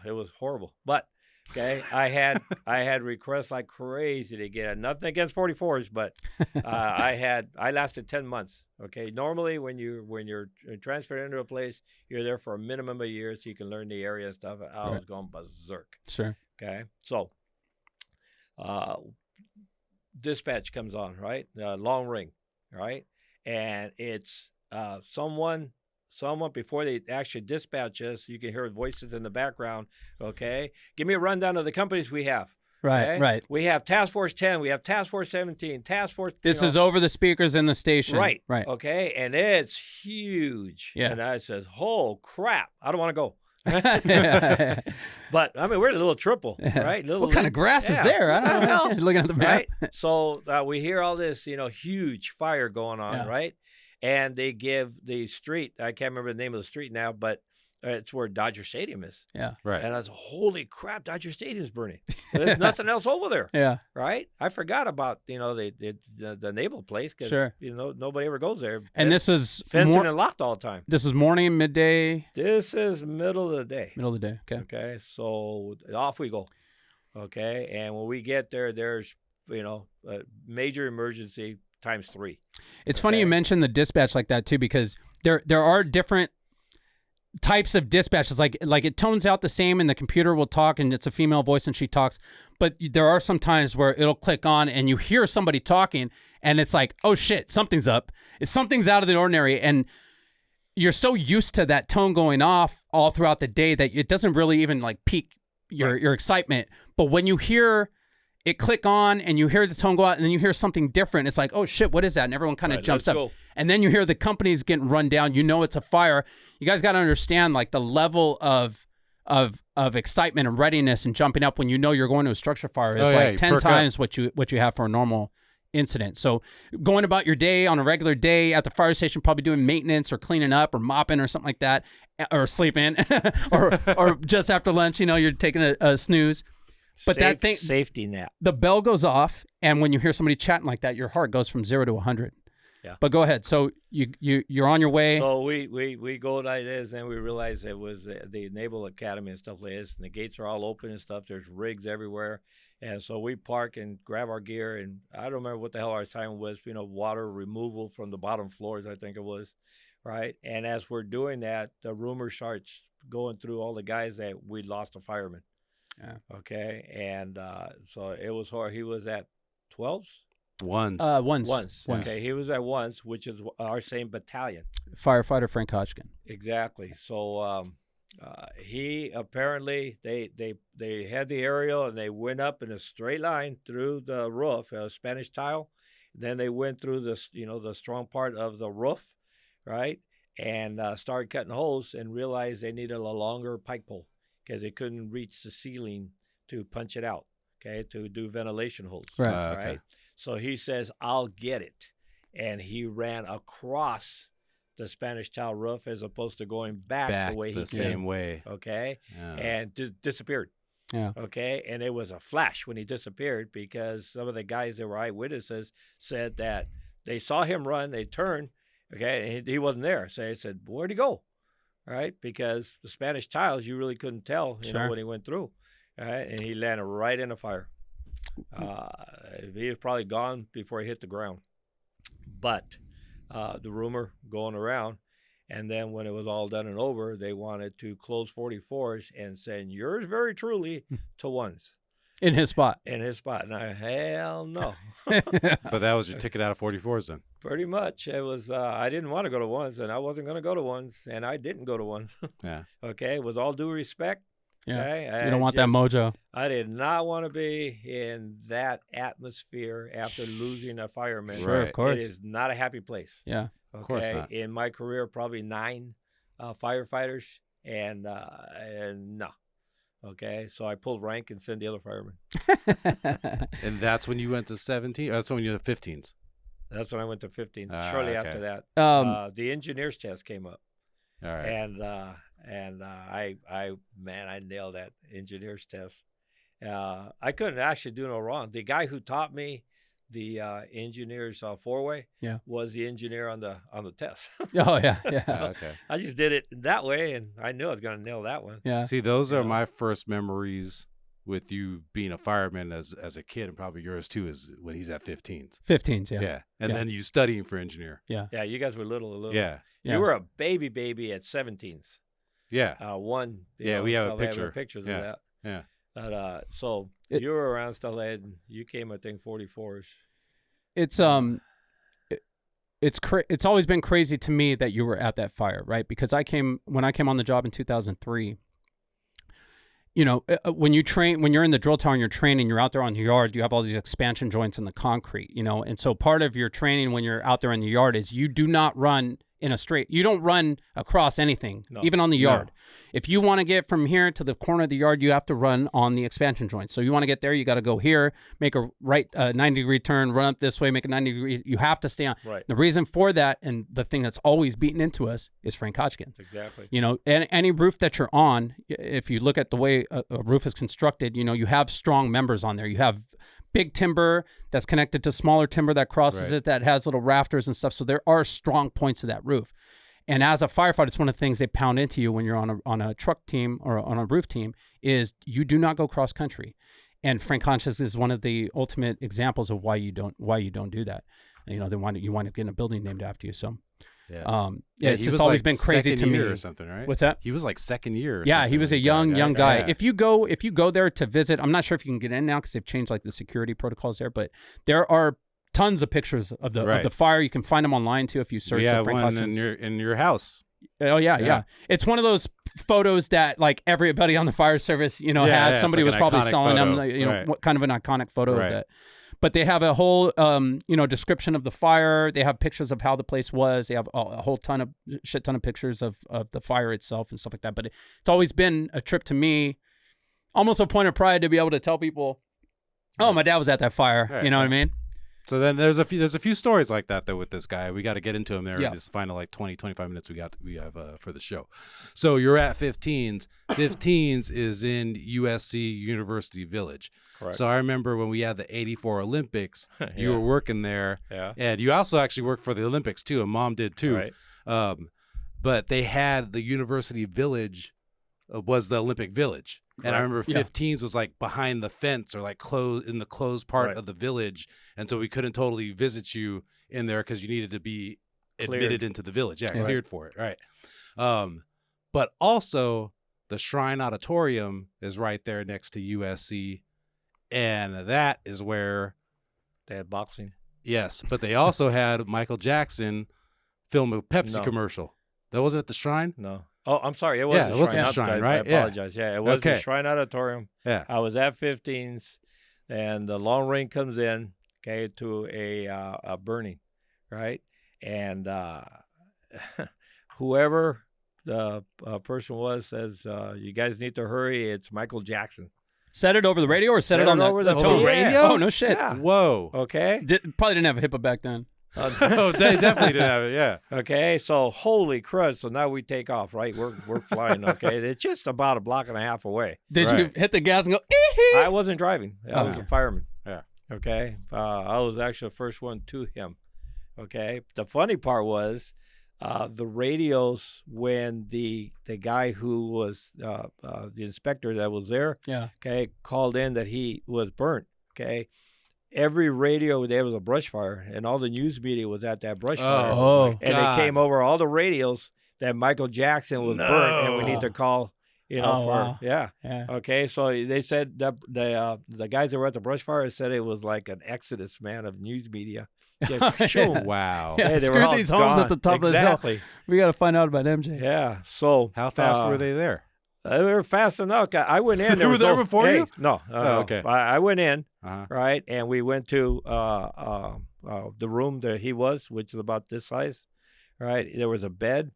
It was horrible. But okay, I had requests like crazy to get it. Nothing against 44s, but I lasted 10 months. Okay, normally when you're transferred into a place, you're there for a minimum of a year so you can learn the area and stuff. I was going berserk. Sure. Okay, so dispatch comes on, right? Long ring, right? And it's someone before they actually dispatch us, you can hear voices in the background. Okay, give me a rundown of the companies we have. Right, okay? right. We have Task Force 10, we have Task Force 17, Task Force. This is over the speakers in the station. Right, right. Okay, and it's huge. Yeah. And I says, "Oh crap, I don't want to go." Yeah. But I mean, we're a little triple, right? What kind of grass is there? I don't know. Looking at the map. Right? So we hear all this, huge fire going on, Yeah. right? and they give the street. I can't remember the name of the street now, but it's where Dodger Stadium is. Yeah. Right. And I was, holy crap, Dodger Stadium's burning. There's nothing else over there. Yeah. Right? I forgot about, the naval place because, Sure. nobody ever goes there. And this is fencing and locked all the time. This is morning, midday? This is middle of the day. Middle of the day. Okay. Okay. So off we go. Okay. And when we get there, there's, a major emergency times 3. It's funny you mentioned the dispatch like that too, because there are different types of dispatches. Like it tones out the same, and the computer will talk, and it's a female voice, and she talks. But there are some times where it'll click on, and you hear somebody talking, and it's like, oh shit, something's up. Something's out of the ordinary, and you're so used to that tone going off all throughout the day that it doesn't really even like pique your excitement. But when you hear it click on and you hear the tone go out and then you hear something different, it's like, oh shit, what is that? And everyone kind of jumps up. Go. And then you hear the company's getting run down. You know it's a fire. You guys got to understand like the level of excitement and readiness and jumping up when you know you're going to a structure fire is like 10 times what you have for a normal incident. So going about your day on a regular day at the fire station, probably doing maintenance or cleaning up or mopping or something like that, or sleeping or just after lunch, you're taking a snooze. But that thing, safety net. The bell goes off, and when you hear somebody chatting like that, your heart goes from 0 to 100. Yeah. But go ahead. So you're on your way. So we go like this, and we realize it was the Naval Academy and stuff like this, and the gates are all open and stuff. There's rigs everywhere, and so we park and grab our gear, and I don't remember what the hell our assignment was. Water removal from the bottom floors, I think it was, right? And as we're doing that, the rumor starts going through all the guys that we lost a fireman. Yeah. Okay. And so it was hard. He was at 12s? Once. Once. Okay. He was at once, which is our same battalion. Firefighter Frank Hodgkin. Exactly. So he apparently, they had the aerial and they went up in a straight line through the roof, a Spanish tile. Then they went through the strong part of the roof, right? And started cutting holes and realized they needed a longer pike pole, because they couldn't reach the ceiling to punch it out, okay, to do ventilation holes. Right. Okay. Right. So he says, I'll get it. And he ran across the Spanish tile roof as opposed to going back the way he the came. same way. Okay. Yeah. And disappeared. Yeah. Okay. And it was a flash when he disappeared, because some of the guys that were eyewitnesses said that they saw him run, they turned, okay, and he wasn't there. So they said, where'd he go? Right, because the Spanish tiles, you really couldn't tell, when he went through. Right, and he landed right in a fire. He was probably gone before he hit the ground. But the rumor going around, and then when it was all done and over, they wanted to close 44s and send yours very truly to ones. In his spot. And I, hell no. But that was your ticket out of 44s then. Pretty much. It was, I didn't want to go to ones, and I wasn't going to go to ones, and I didn't go to ones. Yeah. Okay. With all due respect. Yeah. Okay? You don't want that mojo. I did not want to be in that atmosphere after losing a fireman. Sure, of course. It is not a happy place. Yeah. Okay? Of course not. In my career, probably 9 firefighters, and no. Okay, so I pulled rank and sent the other firemen. And that's when you went to 17? That's when you went to 15s? That's when I went to 15. Shortly after that, the engineer's test came up. All right. And I nailed that engineer's test. I couldn't actually do no wrong. The guy who taught me the engineer's four-way was the engineer on the test. Oh, yeah. So okay. I just did it that way, and I knew I was going to nail that one. Yeah. See, those are my first memories with you being a fireman as a kid, and probably yours too, is when he's at 15s. 15s, yeah. Yeah. And then you studying for engineer. Yeah. Yeah, you guys were little. Yeah. You were a baby at 17s. Yeah. We have a picture. Pictures Yeah. of that. Yeah. But, so you were around stuff like that, and you came, I think, 44s. It's it's always been crazy to me that you were at that fire, right? Because when I came on the job in 2003, when you're in the drill tower and you're training, you're out there on the yard, you have all these expansion joints in the concrete, and so part of your training when you're out there in the yard is you do not run in a straight. You don't run across anything, No. even on the yard. If you want to get from here to the corner of the yard, you have to run on the expansion joint. So you want to get there, you got to go here, make a right 90-degree turn, run up this way, make a 90-degree. You have to stay on. Right. The reason for that, and the thing that's always beaten into us, is Frank Hodgkins. Exactly. You know, any roof that you're on, if you look at the way a roof is constructed, you know, you have strong members on there. You have big timber that's connected to smaller timber that crosses it, that has little rafters and stuff. So there are strong points of that roof. And as a firefighter, it's one of the things they pound into you when you're on a truck team or on a roof team is you do not go cross country. And Frank Hodgkins is one of the ultimate examples of why you don't do that. You know, you wind up getting a building named after you. So it's just always been crazy to me. Or something, right? What's that? He was like second year. Or Yeah, something he was a like young guy. Yeah. If you go there to visit, I'm not sure if you can get in now because they've changed like the security protocols there, but there are tons of pictures of the fire. You can find them online too if you search. We have Frank one Hodgkins. in your house. Oh yeah. It's one of those photos that like everybody on the fire service, you know, has. Somebody like was probably iconic selling photo. them, you know, Right. what kind of an iconic photo of Right. that. But they have a whole, description of the fire. They have pictures of how the place was. They have a whole shit ton of pictures of the fire itself and stuff like that. But it's always been a trip to me, almost a point of pride to be able to tell people, oh, my dad was at that fire. Right. You know what I mean? So then there's a few stories like that though with this guy. We got to get into them there Yeah. in this final like 20-25 minutes we have for the show. So you're at 15s. 15s is in USC University Village. Correct. So I remember when we had the 84 Olympics, you Yeah. were working there. Yeah. And you also actually worked for the Olympics too, and Mom did too. Right. But they had the University Village was the Olympic Village. And I remember 15s was like behind the fence or like in the closed part of the village. And so we couldn't totally visit you in there because you needed to be admitted into the village. Yeah, cleared for it. Right. But also the Shrine Auditorium is right there next to USC. And that is where They had boxing. yes, but they also had Michael Jackson film a Pepsi commercial. That wasn't at the Shrine? No. Oh, I'm sorry. It was Yeah, the it was Shrine. the Shrine, I right? Yeah. apologize. Yeah, it was the Okay. Shrine Auditorium. Yeah. I was at 15s, and the long range comes in, okay, to a burning, right? And whoever the person was says, you guys need to hurry. It's Michael Jackson. Said it over the radio or said it on over the phone. Radio? Oh, no shit. Yeah. Whoa. Okay. Probably didn't have a HIPAA back then. Oh, they definitely didn't have it. Yeah. Okay, so holy crud! So now we take off, right? We're flying. Okay, it's just about a block and a half away. Did you Right. hit the gas and go, ee-hee? I wasn't driving. I was a fireman. Yeah. Okay, I was actually the first one to him. Okay, the funny part was the radios when the guy who was the inspector that was there, Yeah. okay, called in that he was burnt. Okay. Every radio there was a brush fire, and all the news media was at that brush fire. Oh. And God. they came over all the radios that Michael Jackson was burnt, and we need to call, Oh, for wow. yeah. Yeah. Okay, so they said that the guys that were at the brush fire said it was like an exodus, man, of news media. Just shoom. Wow. Yeah, Hey, they were screw all these homes at the gone. top of this hill. Exactly. We got to find out about MJ. Yeah. So How fast were they there? They were fast enough. I went in. They were was there no- before hey, you? No. Oh, okay. I went in. Uh-huh. Right, and we went to the room that he was, which is about this size. Right, there was a bed,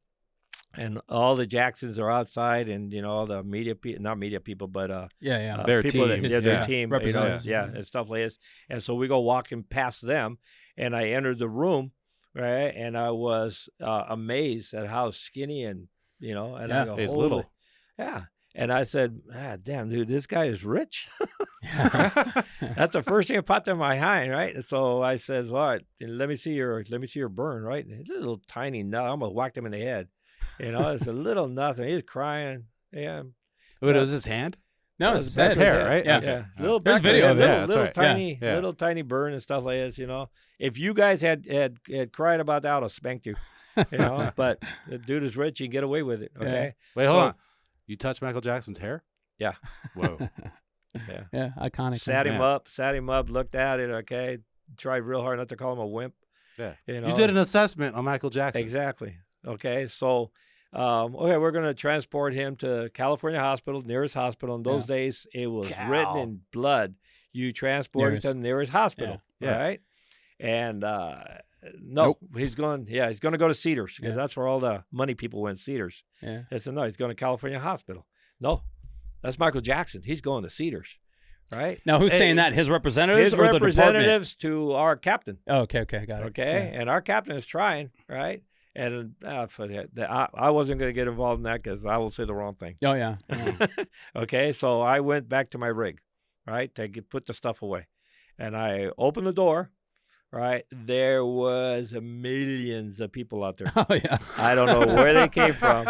and all the Jacksons are outside, and all the media people, not media people, but Yeah. Their people team. their Yeah. team, Representatives. and stuff like this. And so we go walking past them, and I entered the room, right, and I was amazed at how skinny and and Yeah. I go, He's "Holy-" little. Yeah. And I said, damn, dude, this guy is rich. That's the first thing that popped in my mind, right? So I says, all right, let me see your burn, right? And it's a little tiny nut. I almost whacked him in the head. It's a little nothing. He's crying. Yeah. Wait, it was his hand? No, That's it's the back His of hair, right? Yeah. Okay. Yeah, little There's back of video the of head, it. Yeah, that's little right. tiny, Yeah. little tiny burn and stuff like this. If you guys had cried about that, I'd have spanked you. But the dude is rich; you can get away with it. Okay. Wait, hold So- on. You touched Michael Jackson's hair? Yeah. Whoa. Yeah. Yeah, iconic. Sat him Man. up, looked at it. Okay. Tried real hard not to call him a wimp. Yeah. You You did an assessment on Michael Jackson. Exactly. Okay. So, we're going to transport him to California Hospital, nearest hospital. In those days, it was written in blood. You transport him to the nearest hospital. Yeah. Right. And No, Nope. he's going. Yeah, he's going to go to Cedars because Yeah. that's where all the money people went. Cedars. Yeah. I said no. He's going to California Hospital. No, that's Michael Jackson. He's going to Cedars, right? Now, who's Hey, saying that? His representatives His or the department? representatives to our captain. Oh, okay, got it. Okay, and our captain is trying, right? And for I wasn't going to get involved in that because I will say the wrong thing. Yeah. Oh, yeah. Yeah. Okay, so I went back to my rig, right, to put the stuff away, and I opened the door. Right, there was millions of people out there. Oh, yeah. I don't know where they came from,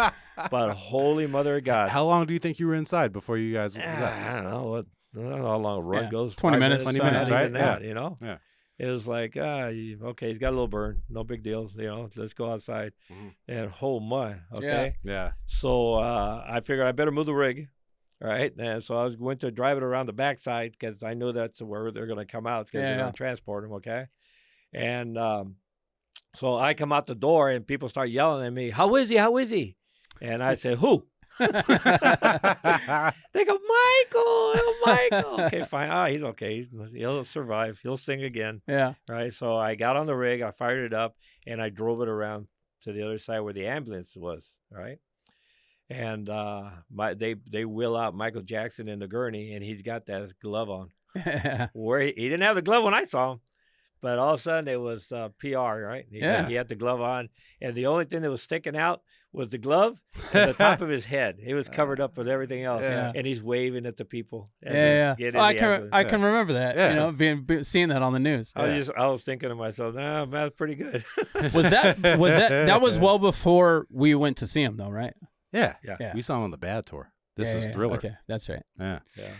but holy mother of God! How long do you think you were inside before you guys left? I don't know how long a run Yeah, goes. 20 5 minutes. 20 not minutes, even right? that, Yeah. you know. Yeah. It was like, okay, he's got a little burn, no big deal. Let's go outside. Mhm. And oh my, okay. Yeah. So I figured I better move the rig, right? And so I was going to drive it around the backside because I knew that's where they're going to come out because they're Yeah. going to transport them, okay? And so I come out the door and people start yelling at me, How is he? How is he? And I said, who? They go, Michael, Michael. Okay, fine. He's okay. He'll survive. He'll sing again. Yeah. Right. So I got on the rig, I fired it up, and I drove it around to the other side where the ambulance was. Right. And they wheel out Michael Jackson in the gurney, and he's got that glove on. Where he didn't have the glove when I saw him. But all of a sudden, it was PR, right? He had the glove on. And the only thing that was sticking out was the glove and the top of his head. He was covered up with everything else. Yeah. And he's waving at the people. as Yeah. they get in Oh, the ambulance. I can remember that. Yeah. You know, seeing that on the news. I was thinking to myself, nah, man, that's pretty good. That was well before we went to see him, though, right? Yeah. Yeah. We saw him on the Bad Tour. This is Yeah. Thriller. Okay, that's right. Yeah. Yeah.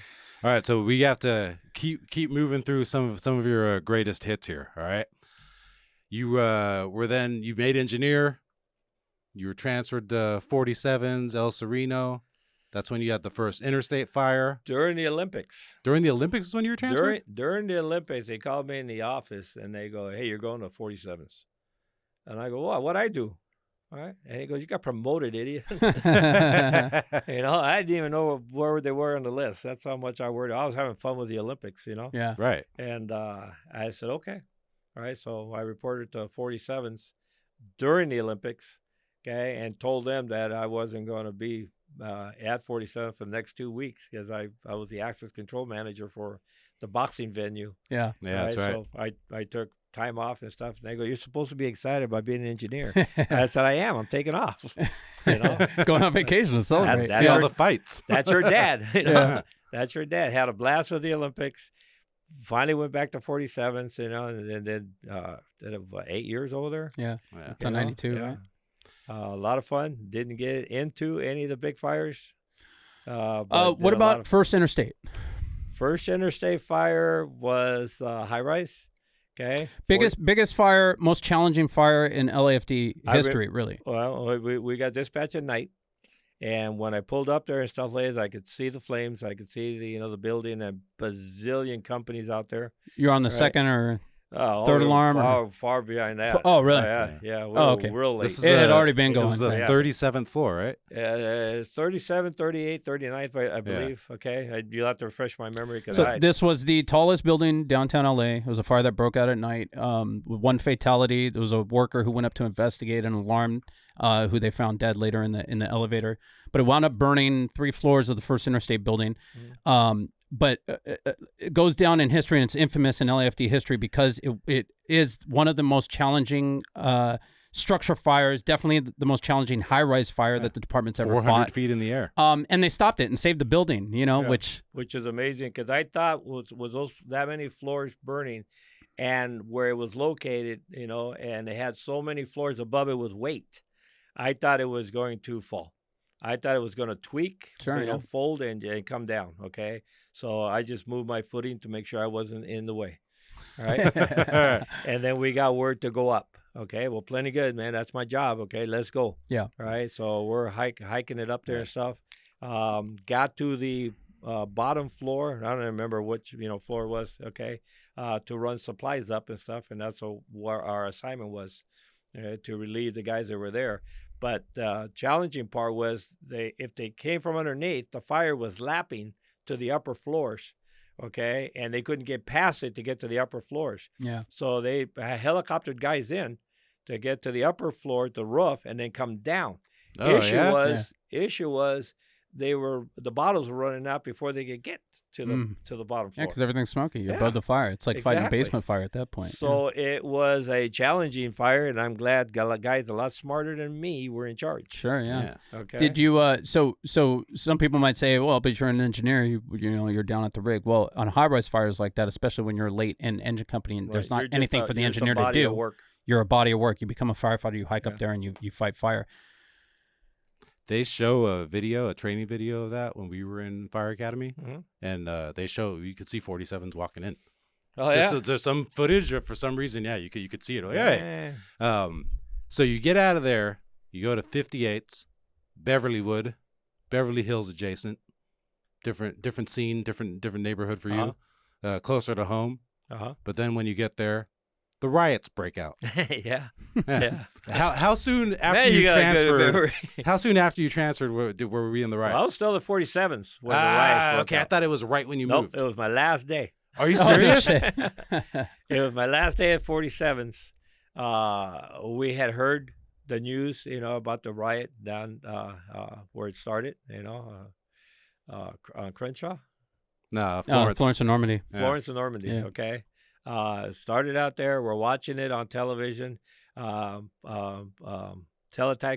All right, so we have to keep moving through some of your greatest hits here. All right, you you made engineer. You were transferred to 47s, El Sereno. That's when you had the first interstate fire. During the Olympics. During the Olympics is when you were transferred. During the Olympics, they called me in the office and they go, hey, you're going to 47s. And I go, what'd I do? All right. And he goes, you got promoted, idiot. I didn't even know where they were on the list. That's how much I worried. I was having fun with the Olympics, Yeah. Right. And I said, okay. All right. So I reported to 47s during the Olympics, okay, and told them that I wasn't going to be at 47 for the next 2 weeks because I was the access control manager for the boxing venue. Yeah. Yeah, that's right. So I took time off and stuff. And they go, you're supposed to be excited about being an engineer. And I said, I am. I'm taking off. Going on vacation to celebrate. That's See all your- the fights. That's your dad. Yeah. That's your dad. Had a blast with the Olympics. Finally went back to 47s, and then 8 years over there. Yeah. Yeah. Till 92, right? A lot of fun. Didn't get into any of the big fires. But What did a lot about of- First Interstate? First Interstate fire was high rise. Okay. Biggest fire, most challenging fire in LAFD history, really. Well, we got dispatch at night, and when I pulled up there and stuff like that, I could see the flames. I could see the building and bazillion companies out there. You're on the Right. second or we Third were alarm or- far behind that. Oh, really? Yeah. We Oh, were okay. real late. This is it had uh, already been It going. was the Yeah. 37th floor, right? 37, 38, 39th, I believe. Okay, you'll have to refresh my memory because So this was the tallest building downtown LA. It was a fire that broke out at night. With one fatality. There was a worker who went up to investigate and alarmed, who they found dead later in the elevator. But it wound up burning 3 floors of the First Interstate building. But it goes down in history, and it's infamous in LAFD history because it is one of the most challenging structure fires, definitely the most challenging high-rise fire that the department's ever 400 fought. feet in the air. And they stopped it and saved the building, which which is amazing because I thought was those that many floors burning, and where it was located, and they had so many floors above it was weight. I thought it was going to fall. I thought it was going to tweak, Sure, fold and come down. Okay, so I just moved my footing to make sure I wasn't in the way. All right, and then we got word to go up. Okay, well, plenty good, man. That's my job. Okay, let's go. Yeah. All right, so we're hiking it up there and stuff. Got to the bottom floor. I don't remember which floor it was. Okay, to run supplies up and stuff, and that's where our assignment was, to relieve the guys that were there. But the challenging part was if they came from underneath, the fire was lapping to the upper floors, okay, and they couldn't get past it to get to the upper floors. Yeah. So they helicoptered guys in to get to the upper floor, the roof, and then come down. Oh, issue yeah? was the bottles were running out before they could get to the bottom Yeah, floor. because everything's smoky. You're Yeah. above the fire. It's like fighting a Exactly. basement fire at that point. So it was a challenging fire, and I'm glad guys a lot smarter than me were in charge. Sure, yeah. Okay. Did you so some people might say, well, but you're an engineer, you know, you're down at the rig. Well, on high-rise fires like that, especially when you're late in engine company and there's Right. not You're just anything for the you're just a engineer to body of do, work. you're a body of work. You become a firefighter, you hike up there and you fight fire. They show a training video of that when we were in fire academy, and they show you could see 47s walking in. Oh yeah. There's some footage, or for some reason, you could see it. Like, hey. So you get out of there, you go to 58s, Beverlywood, Beverly Hills adjacent, different scene, different neighborhood for you, closer to home. But then when you get there, the riots break out. Yeah. How soon after Man, you got a good transferred? memory. How soon after you transferred were we in the riots? Well, I was still at 47s when the riots broke okay. I out. thought it was right when you Nope, moved. it was my last day. Are you serious? It was my last day at 47s. We had heard the news, about the riot down where it started, Crenshaw? No, Florence. Florence and Normandy. Yeah. Florence and Normandy, Yeah. okay? Started out there. We're watching it on television. Teletype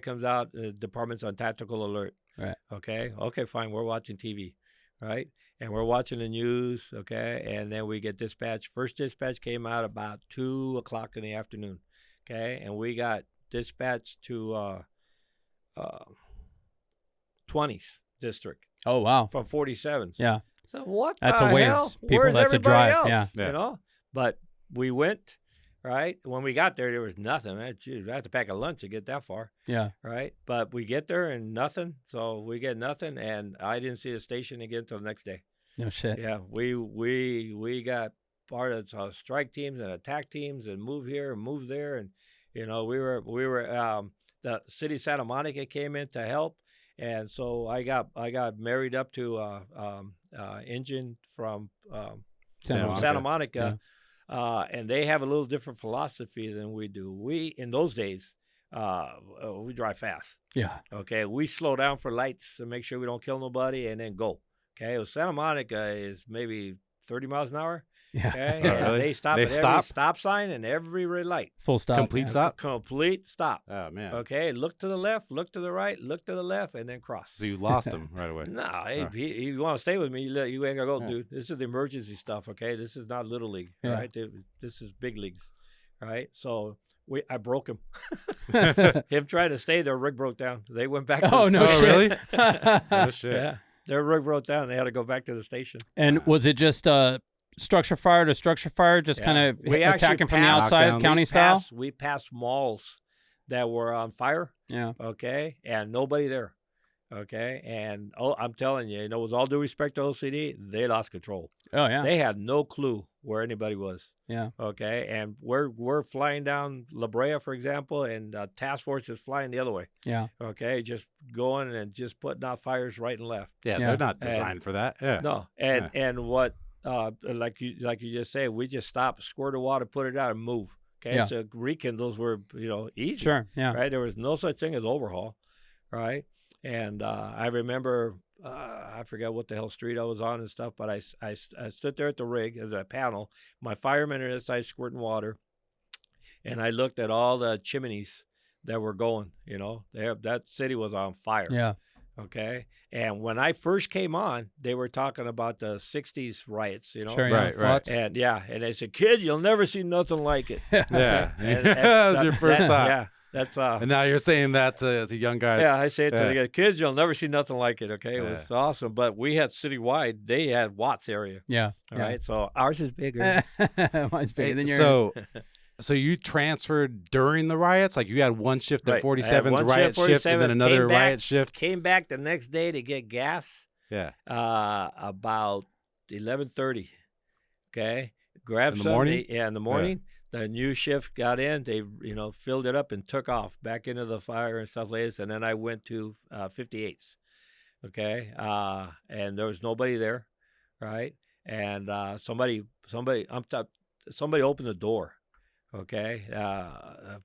comes out. Department's on tactical alert. Right. Okay, fine. We're watching TV, right? And we're watching the news, okay? And then we get dispatch. First dispatch came out about 2 o'clock in the afternoon, okay? And we got dispatched to 20th district Oh, wow. from 47s. Yeah. So what That's the a ways. hell? People, Where's that's a everybody drive. else? Yeah. But we went, right? When we got there was nothing. I had to pack a lunch to get that far, Yeah. right? But we get there and nothing. So we get nothing, and I didn't see the station again until the next day. No shit. Yeah, we got part of strike teams and attack teams and move here and move there, and we were the city of Santa Monica came in to help, and so I got married up to engine from Santa Monica, and they have a little different philosophy than we do. We in those days we drive fast. Yeah. Okay, we slow down for lights to make sure we don't kill nobody, and then go. Okay, well, Santa Monica is maybe 30 miles an hour. Yeah. Okay, Oh, and really? they stop They at stop? every stop sign and every red light. Full stop. Complete yeah. stop. Complete stop. Oh man. Okay, look to the left, look to the right, look to the left, and then cross. So you lost him right away. No, Oh. you want to stay with me? You ain't gonna go, Yeah. dude. This is the emergency stuff. Okay, this is not little league. Yeah. Right, this is big leagues. Right, so I broke him. Him trying to stay, their rig broke down. They went back. To Oh, the no Oh, shit. really? Oh shit. Yeah, their rig broke down. They had to go back to the station. And was it just structure fire to structure fire, just Yeah. kind of We actually attacking from the passed- outside, Knockdowns. county style? We passed malls that were on fire. Yeah. Okay, and nobody there. Okay, and I'm telling you, with all due respect to OCD, they lost control. Oh, yeah. They had no clue where anybody was. Yeah. Okay, and we're flying down La Brea, for example, and task force is flying the other way. Yeah. Okay, just going and just putting out fires right and left. Yeah, Yeah. they're not designed for that. Yeah. No, and what like you just say, we just stopped, squirt of water, put it out, and move. Okay, Yeah. so rekindles were easy. Sure. Yeah. Right, there was no such thing as overhaul. Right, and I remember I forgot what the hell street I was on and stuff, but I stood there at the rig as a panel. My firemen are inside squirting water, and I looked at all the chimneys that were going. That city was on fire. Yeah. Okay, and when I first came on, they were talking about the '60s riots. Sure. Yeah. Right, right. Lots. And they said, "Kid, you'll never see nothing like it." Yeah. And That was your first thought. Yeah, that's And now you're saying that as a young guy. yeah. I say it to Yeah. the guys, "Kids, you'll never see nothing like it." Okay, it Yeah. was awesome. But we had citywide; they had Watts area. Yeah. All right, so ours is bigger. Mine's bigger than yours. So you transferred during the riots? Like you had one shift at Right. I had 47's one riot shift and then 47's, another came back- riot shift? Came back the next day to get gas. Yeah. About 11:30. Okay, grabbed In the some. morning? In the morning. The new shift got in. They filled it up and took off back into the fire and stuff like this. And then I went to 58s. Okay, and there was nobody there, right? and somebody opened the door. Okay,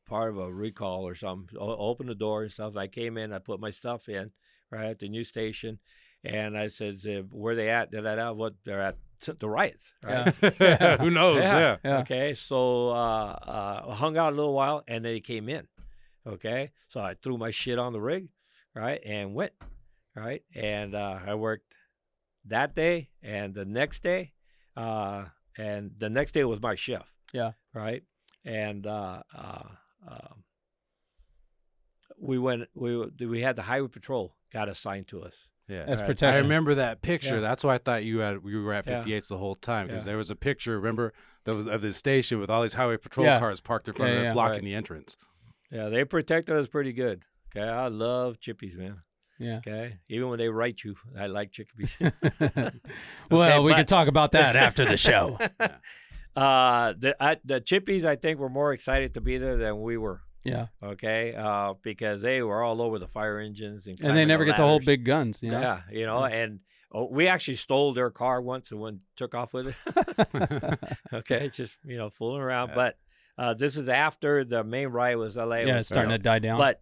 part of a recall or something. Opened the door and stuff. I came in. I put my stuff in right at the new station, and I said, "Where they at? What they're at? The riots, right?" Yeah. Who knows? Yeah. Yeah. Okay, so hung out a little while, and then he came in. Okay, so I threw my shit on the rig, right, and went, right, and I worked that day and the next day, and the next day was my shift. Yeah. Right, and we had the highway patrol got assigned to us. Yeah, As Right. protection. I remember that picture. Yeah. That's why I thought we were at Yeah. 58s the whole time, because Yeah. there was a picture. Remember, that was of the station with all these highway patrol Yeah. cars parked in front Yeah, of it, yeah. blocking Right. the entrance. Yeah, they protected us pretty good. Okay, I love chippies, man. Yeah. Okay, even when they write you, I like chippies. Well, we but- could talk about that after the show. The chippies, I think, were more excited to be there than we were. Yeah. Okay, because they were all over the fire engines and And they climbing never the get to hold ladders. big guns, you know? Yeah, and we actually stole their car once and took off with it. Okay, just fooling around. Yeah. But this is after the main riot was LA. Yeah, it's starting to die down. But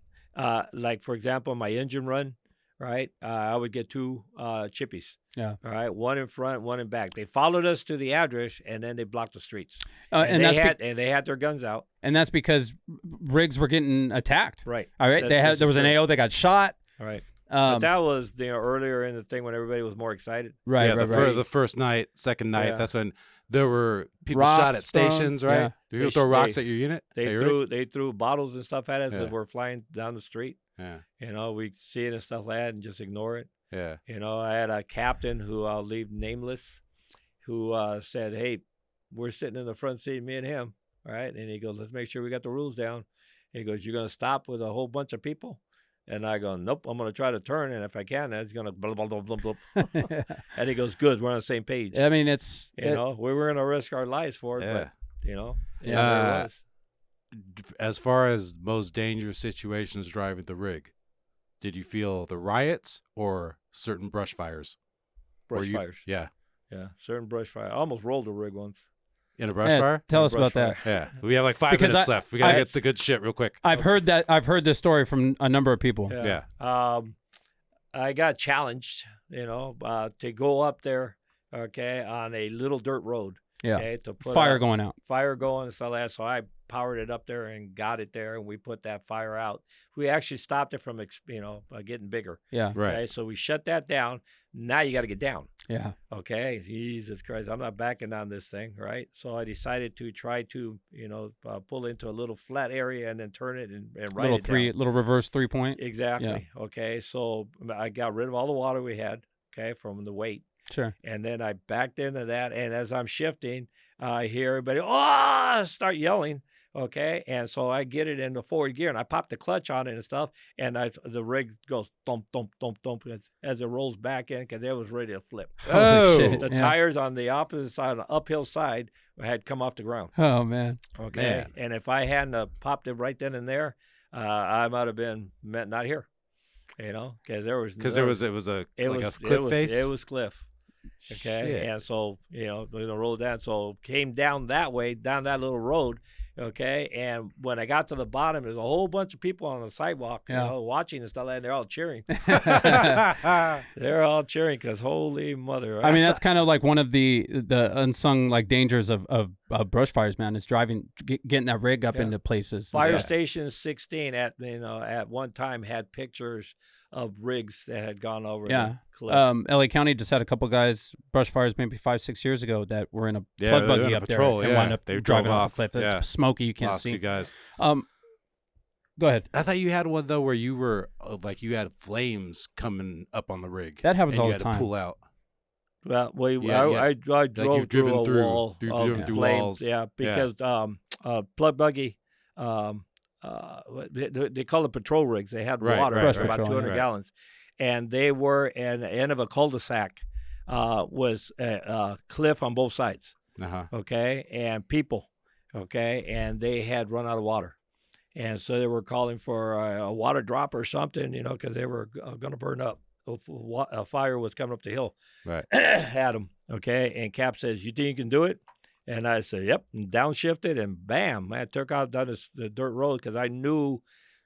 like for example, my engine run, right? I would get 2 chippies. Yeah. All right, one in front, one in back. They followed us to the address, and then they blocked the streets. and They had their guns out. and that's because rigs were getting attacked. Right. All right. This There was is an true. AO that got shot. All right. But Um, that was earlier in the thing when everybody was more excited. right, yeah, right, the, right. the first night, second night, Yeah. that's when there were people shot at Rocks thrown, stations, right? yeah. Did people They- throw rocks they- at your unit? They at your rig? threw bottles and stuff at us Yeah. as we're flying down the street. Yeah, We see it and stuff like that and just ignore it. yeah. I had a captain who I'll leave nameless, who said, "Hey, we're sitting in the front seat, me and him, all right?" And he goes, "Let's make sure we got the rules down." He goes, "You're gonna stop with a whole bunch of people?" And I go, "Nope, I'm gonna try to turn, and if I can, it's gonna blah blah blah blah blah." And he goes, "Good, we're on the same page." I mean, it's We were gonna risk our lives for it, Yeah. but it is what it Uh, was. As far as most dangerous situations driving the rig, did you feel the riots or certain brush fires? Brush you- fires. Yeah, Yeah, certain brush fire. I almost rolled a rig once. in a brush Yeah, fire. tell In a us about brush that. fire. Yeah, we have like 5 Because minutes left. We gotta I- get the good shit real quick. I've heard that. I've heard this story from a number of people. Yeah. I got challenged, to go up there, okay, on a little dirt road. Yeah. Okay, to put Fire out- going out. fire going and stuff like that. So I powered it up there and got it there, and we put that fire out. We actually stopped it from, getting bigger. Yeah. Right. Okay, so we shut that down. Now you got to get down. Yeah. Okay, Jesus Christ, I'm not backing on this thing, right? So I decided to try to, pull into a little flat area and then turn it and write it down. Little reverse 3-point. Exactly. Okay, so I got rid of all the water we had, okay, from the weight. Sure. And then I backed into that, and as I'm shifting, I hear everybody, start yelling, okay? And so I get it in the forward gear, and I pop the clutch on it and stuff, and the rig goes thump, thump, thump, thump as it rolls back in because it was ready to flip. Oh, Holy shit. The Yeah. tires on the opposite side, the uphill side, had come off the ground, Oh man. okay? Man. And if I hadn't popped it right then and there, I might have been not here, because there was because it was a cliff face. It was cliff. Okay, Shit. and so roll it down. So came down that way, down that little road. Okay, and when I got to the bottom, there's a whole bunch of people on the sidewalk, Yeah. watching and stuff, and they're all cheering. Yeah. They're all cheering because holy mother! I mean, that's kind of like one of the unsung like dangers of brush fires, man. Is getting that rig up Yeah. into places. and Fire stuff. Station 16 at one time had pictures of rigs that had gone over Yeah. the cliff. LA County just had a couple guys brush fires maybe 5-6 years ago that were in a Yeah, plug they were buggy on a up patrol, there and yeah. wound up They drove driving off off, a cliff. It's yeah. smoky, you can't Lost see. you guys. Go ahead. I thought you had one though where you were you had flames coming up on the rig. That happens and all you the had time. to pull out. Well, Yeah, yeah. I drove you've driven through a through- wall you've of driven through flames. walls. Yeah, because plug buggy, they call it patrol rigs. They had Right, water, right, Brush about patrol, 200 right. gallons, and they were in the end of a cul-de-sac. Was a cliff on both sides. Uh-huh. Okay, and people. Okay, and they had run out of water. And so they were calling for a water drop or something, because they were going to burn up. a fire was coming up the hill. Right. Had him, okay? And Cap says, "You think you can do it?" And I said, "Yep." And downshifted, and bam, I took out down the dirt road because I knew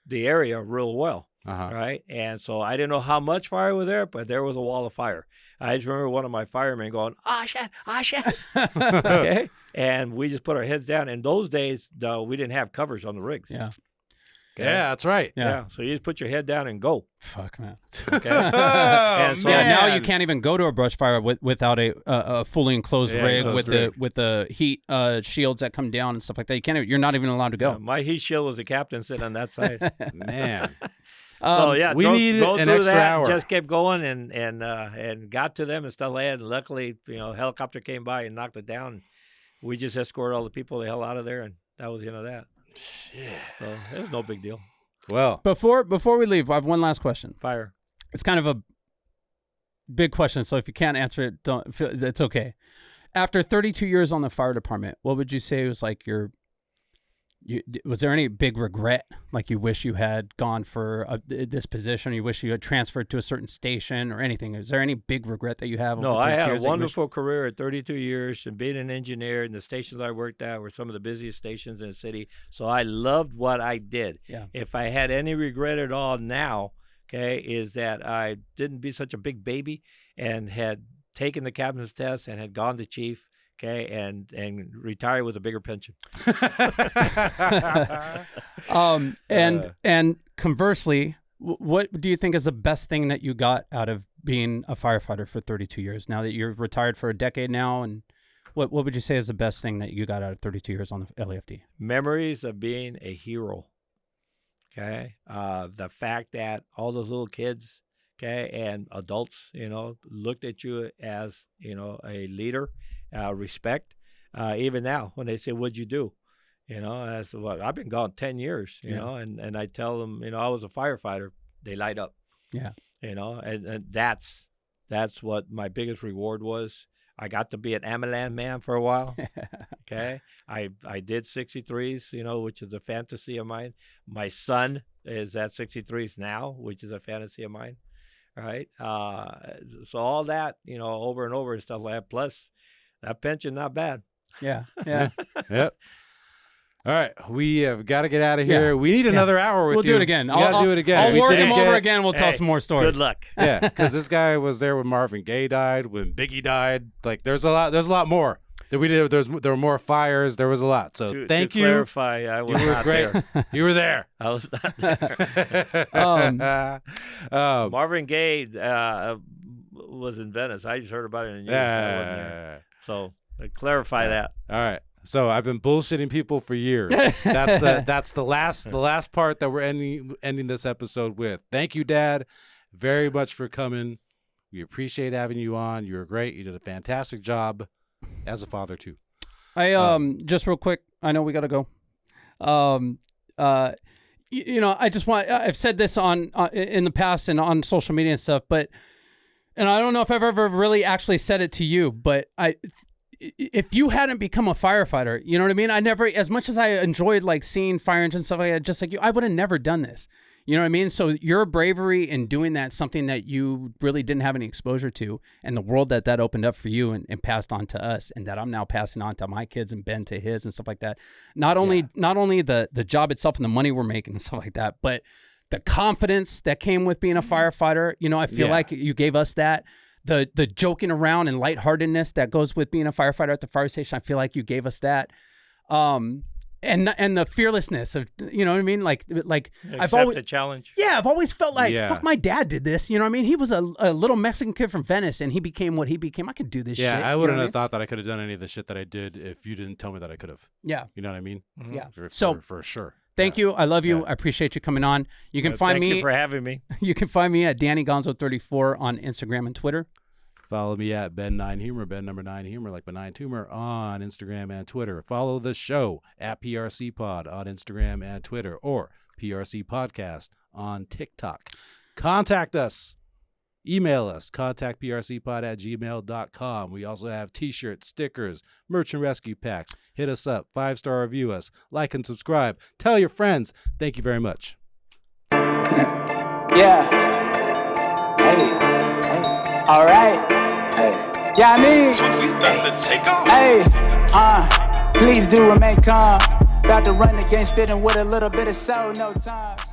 the area real well, right? And so I didn't know how much fire was there, but there was a wall of fire. I just remember one of my firemen going, "Ah, shit, ah, shit." Okay? And we just put our heads down. In those days, we didn't have covers on the rigs. Yeah. Okay? Yeah, that's right. Yeah. So you just put your head down and go. Fuck, man. Okay. And so- Yeah, now you can't even go to a brush fire without a fully enclosed rig enclosed with rig. the heat shields that come down and stuff like that. You can't. You're not even allowed to go. My heat shield was the captain sitting on that side. Man. So yeah, we needed go an through extra that, hour. Just kept going and got to them and stuff like that. And luckily, helicopter came by and knocked it down. We just escorted all the people the hell out of there, and that was the end of that. Shit. So it was no big deal. Well, Before we leave, I have one last question. Fire. It's kind of a big question, so if you can't answer it, don't feel it's okay. After 32 years on the fire department, what would you say was like was there any big regret, like you wish you had gone for this position, you wish you had transferred to a certain station or anything? Is there any big regret that you have? No, over I 32 had a years that you wish- wonderful career at 32 years, and being an engineer, and the stations I worked at were some of the busiest stations in the city. So I loved what I did. Yeah. If I had any regret at all now, okay, is that I didn't be such a big baby and had taken the captain's test and had gone to chief, okay, and retired with a bigger pension. And conversely, what do you think is the best thing that you got out of being a firefighter for 32 years? Now that you're retired for a decade now, and what would you say is the best thing that you got out of 32 years on the LAFD? Memories of being a hero. Okay, the fact that all those little kids, okay, and adults, looked at you as a leader, respect. Even now, when they say, "What'd you do?" I said, "Well, I've been gone 10 years." And I tell them, I was a firefighter. They light up. Yeah. And that's what my biggest reward was. I got to be an Amalan man for a while. Okay. I did 63s, which is a fantasy of mine. My son is at 63s now, which is a fantasy of mine. Right. So all that, over and over and stuff like that. Plus that pension, not bad. Yeah. Yeah. Yep. All right, we have got to get out of here. Yeah. We need another hour with We'll you. do it again. We got to do it again. I'll We work didn't him get- over again. We'll tell some more stories. Good luck. Yeah, because this guy was there when Marvin Gaye died, when Biggie died. Like, there's a lot more that we did. There were more fires. There was a lot. So thank to you. Clarify, I was You were not great. there. You were there. I was not there. Marvin Gaye was in Venice. I just heard about it in the news. I wasn't there. So clarify that. All right. So I've been bullshitting people for years. That's the last part that we're ending this episode with. Thank you, Dad, very much for coming. We appreciate having you on. You were great. You did a fantastic job as a father too. Just real quick, I know we got to go. I just want, I've said this on in the past and on social media and stuff, and I don't know if I've ever really actually said it to you, but if you hadn't become a firefighter, you know what I mean? I never, as much as I enjoyed like seeing fire engines and stuff like that, just like you, I would have never done this. You know what I mean? So your bravery in doing that, something that you really didn't have any exposure to, and the world that opened up for you and passed on to us, and that I'm now passing on to my kids and Ben to his and stuff like that. Not only the job itself and the money we're making and stuff like that, but the confidence that came with being a firefighter. I feel like you gave us that. The joking around and lightheartedness that goes with being a firefighter at the fire station, I feel like you gave us that. And the fearlessness of, you know what I mean? Like I've always a challenge. Yeah, I've always felt like, fuck, my dad did this. You know what I mean? He was a little Mexican kid from Venice, and he became what he became. I could do this shit. Yeah, I you wouldn't know have thought that I could have done any of the shit that I did if you didn't tell me that I could have. Yeah. You know what I mean? Mm-hmm. Yeah. For sure. Thank you. I love you. I appreciate you coming on. You can find me. Thank you for having me. You can find me at DannyGonzo34 on Instagram and Twitter. Follow me at Ben9Humor, Ben number 9 Humor, like Benign Tumor, on Instagram and Twitter. Follow the show at PRC Pod on Instagram and Twitter, or PRC Podcast on TikTok. Contact us. Email us, contactprcpod@gmail.com. We also have t-shirts, stickers, merch and rescue packs. Hit us up, 5-star review us, like and subscribe. Tell your friends. Thank you very much. Yeah. Alright. Yeah, I mean, So we about to take off. please do remain calm. About to run against it and with a little bit of soul, no times.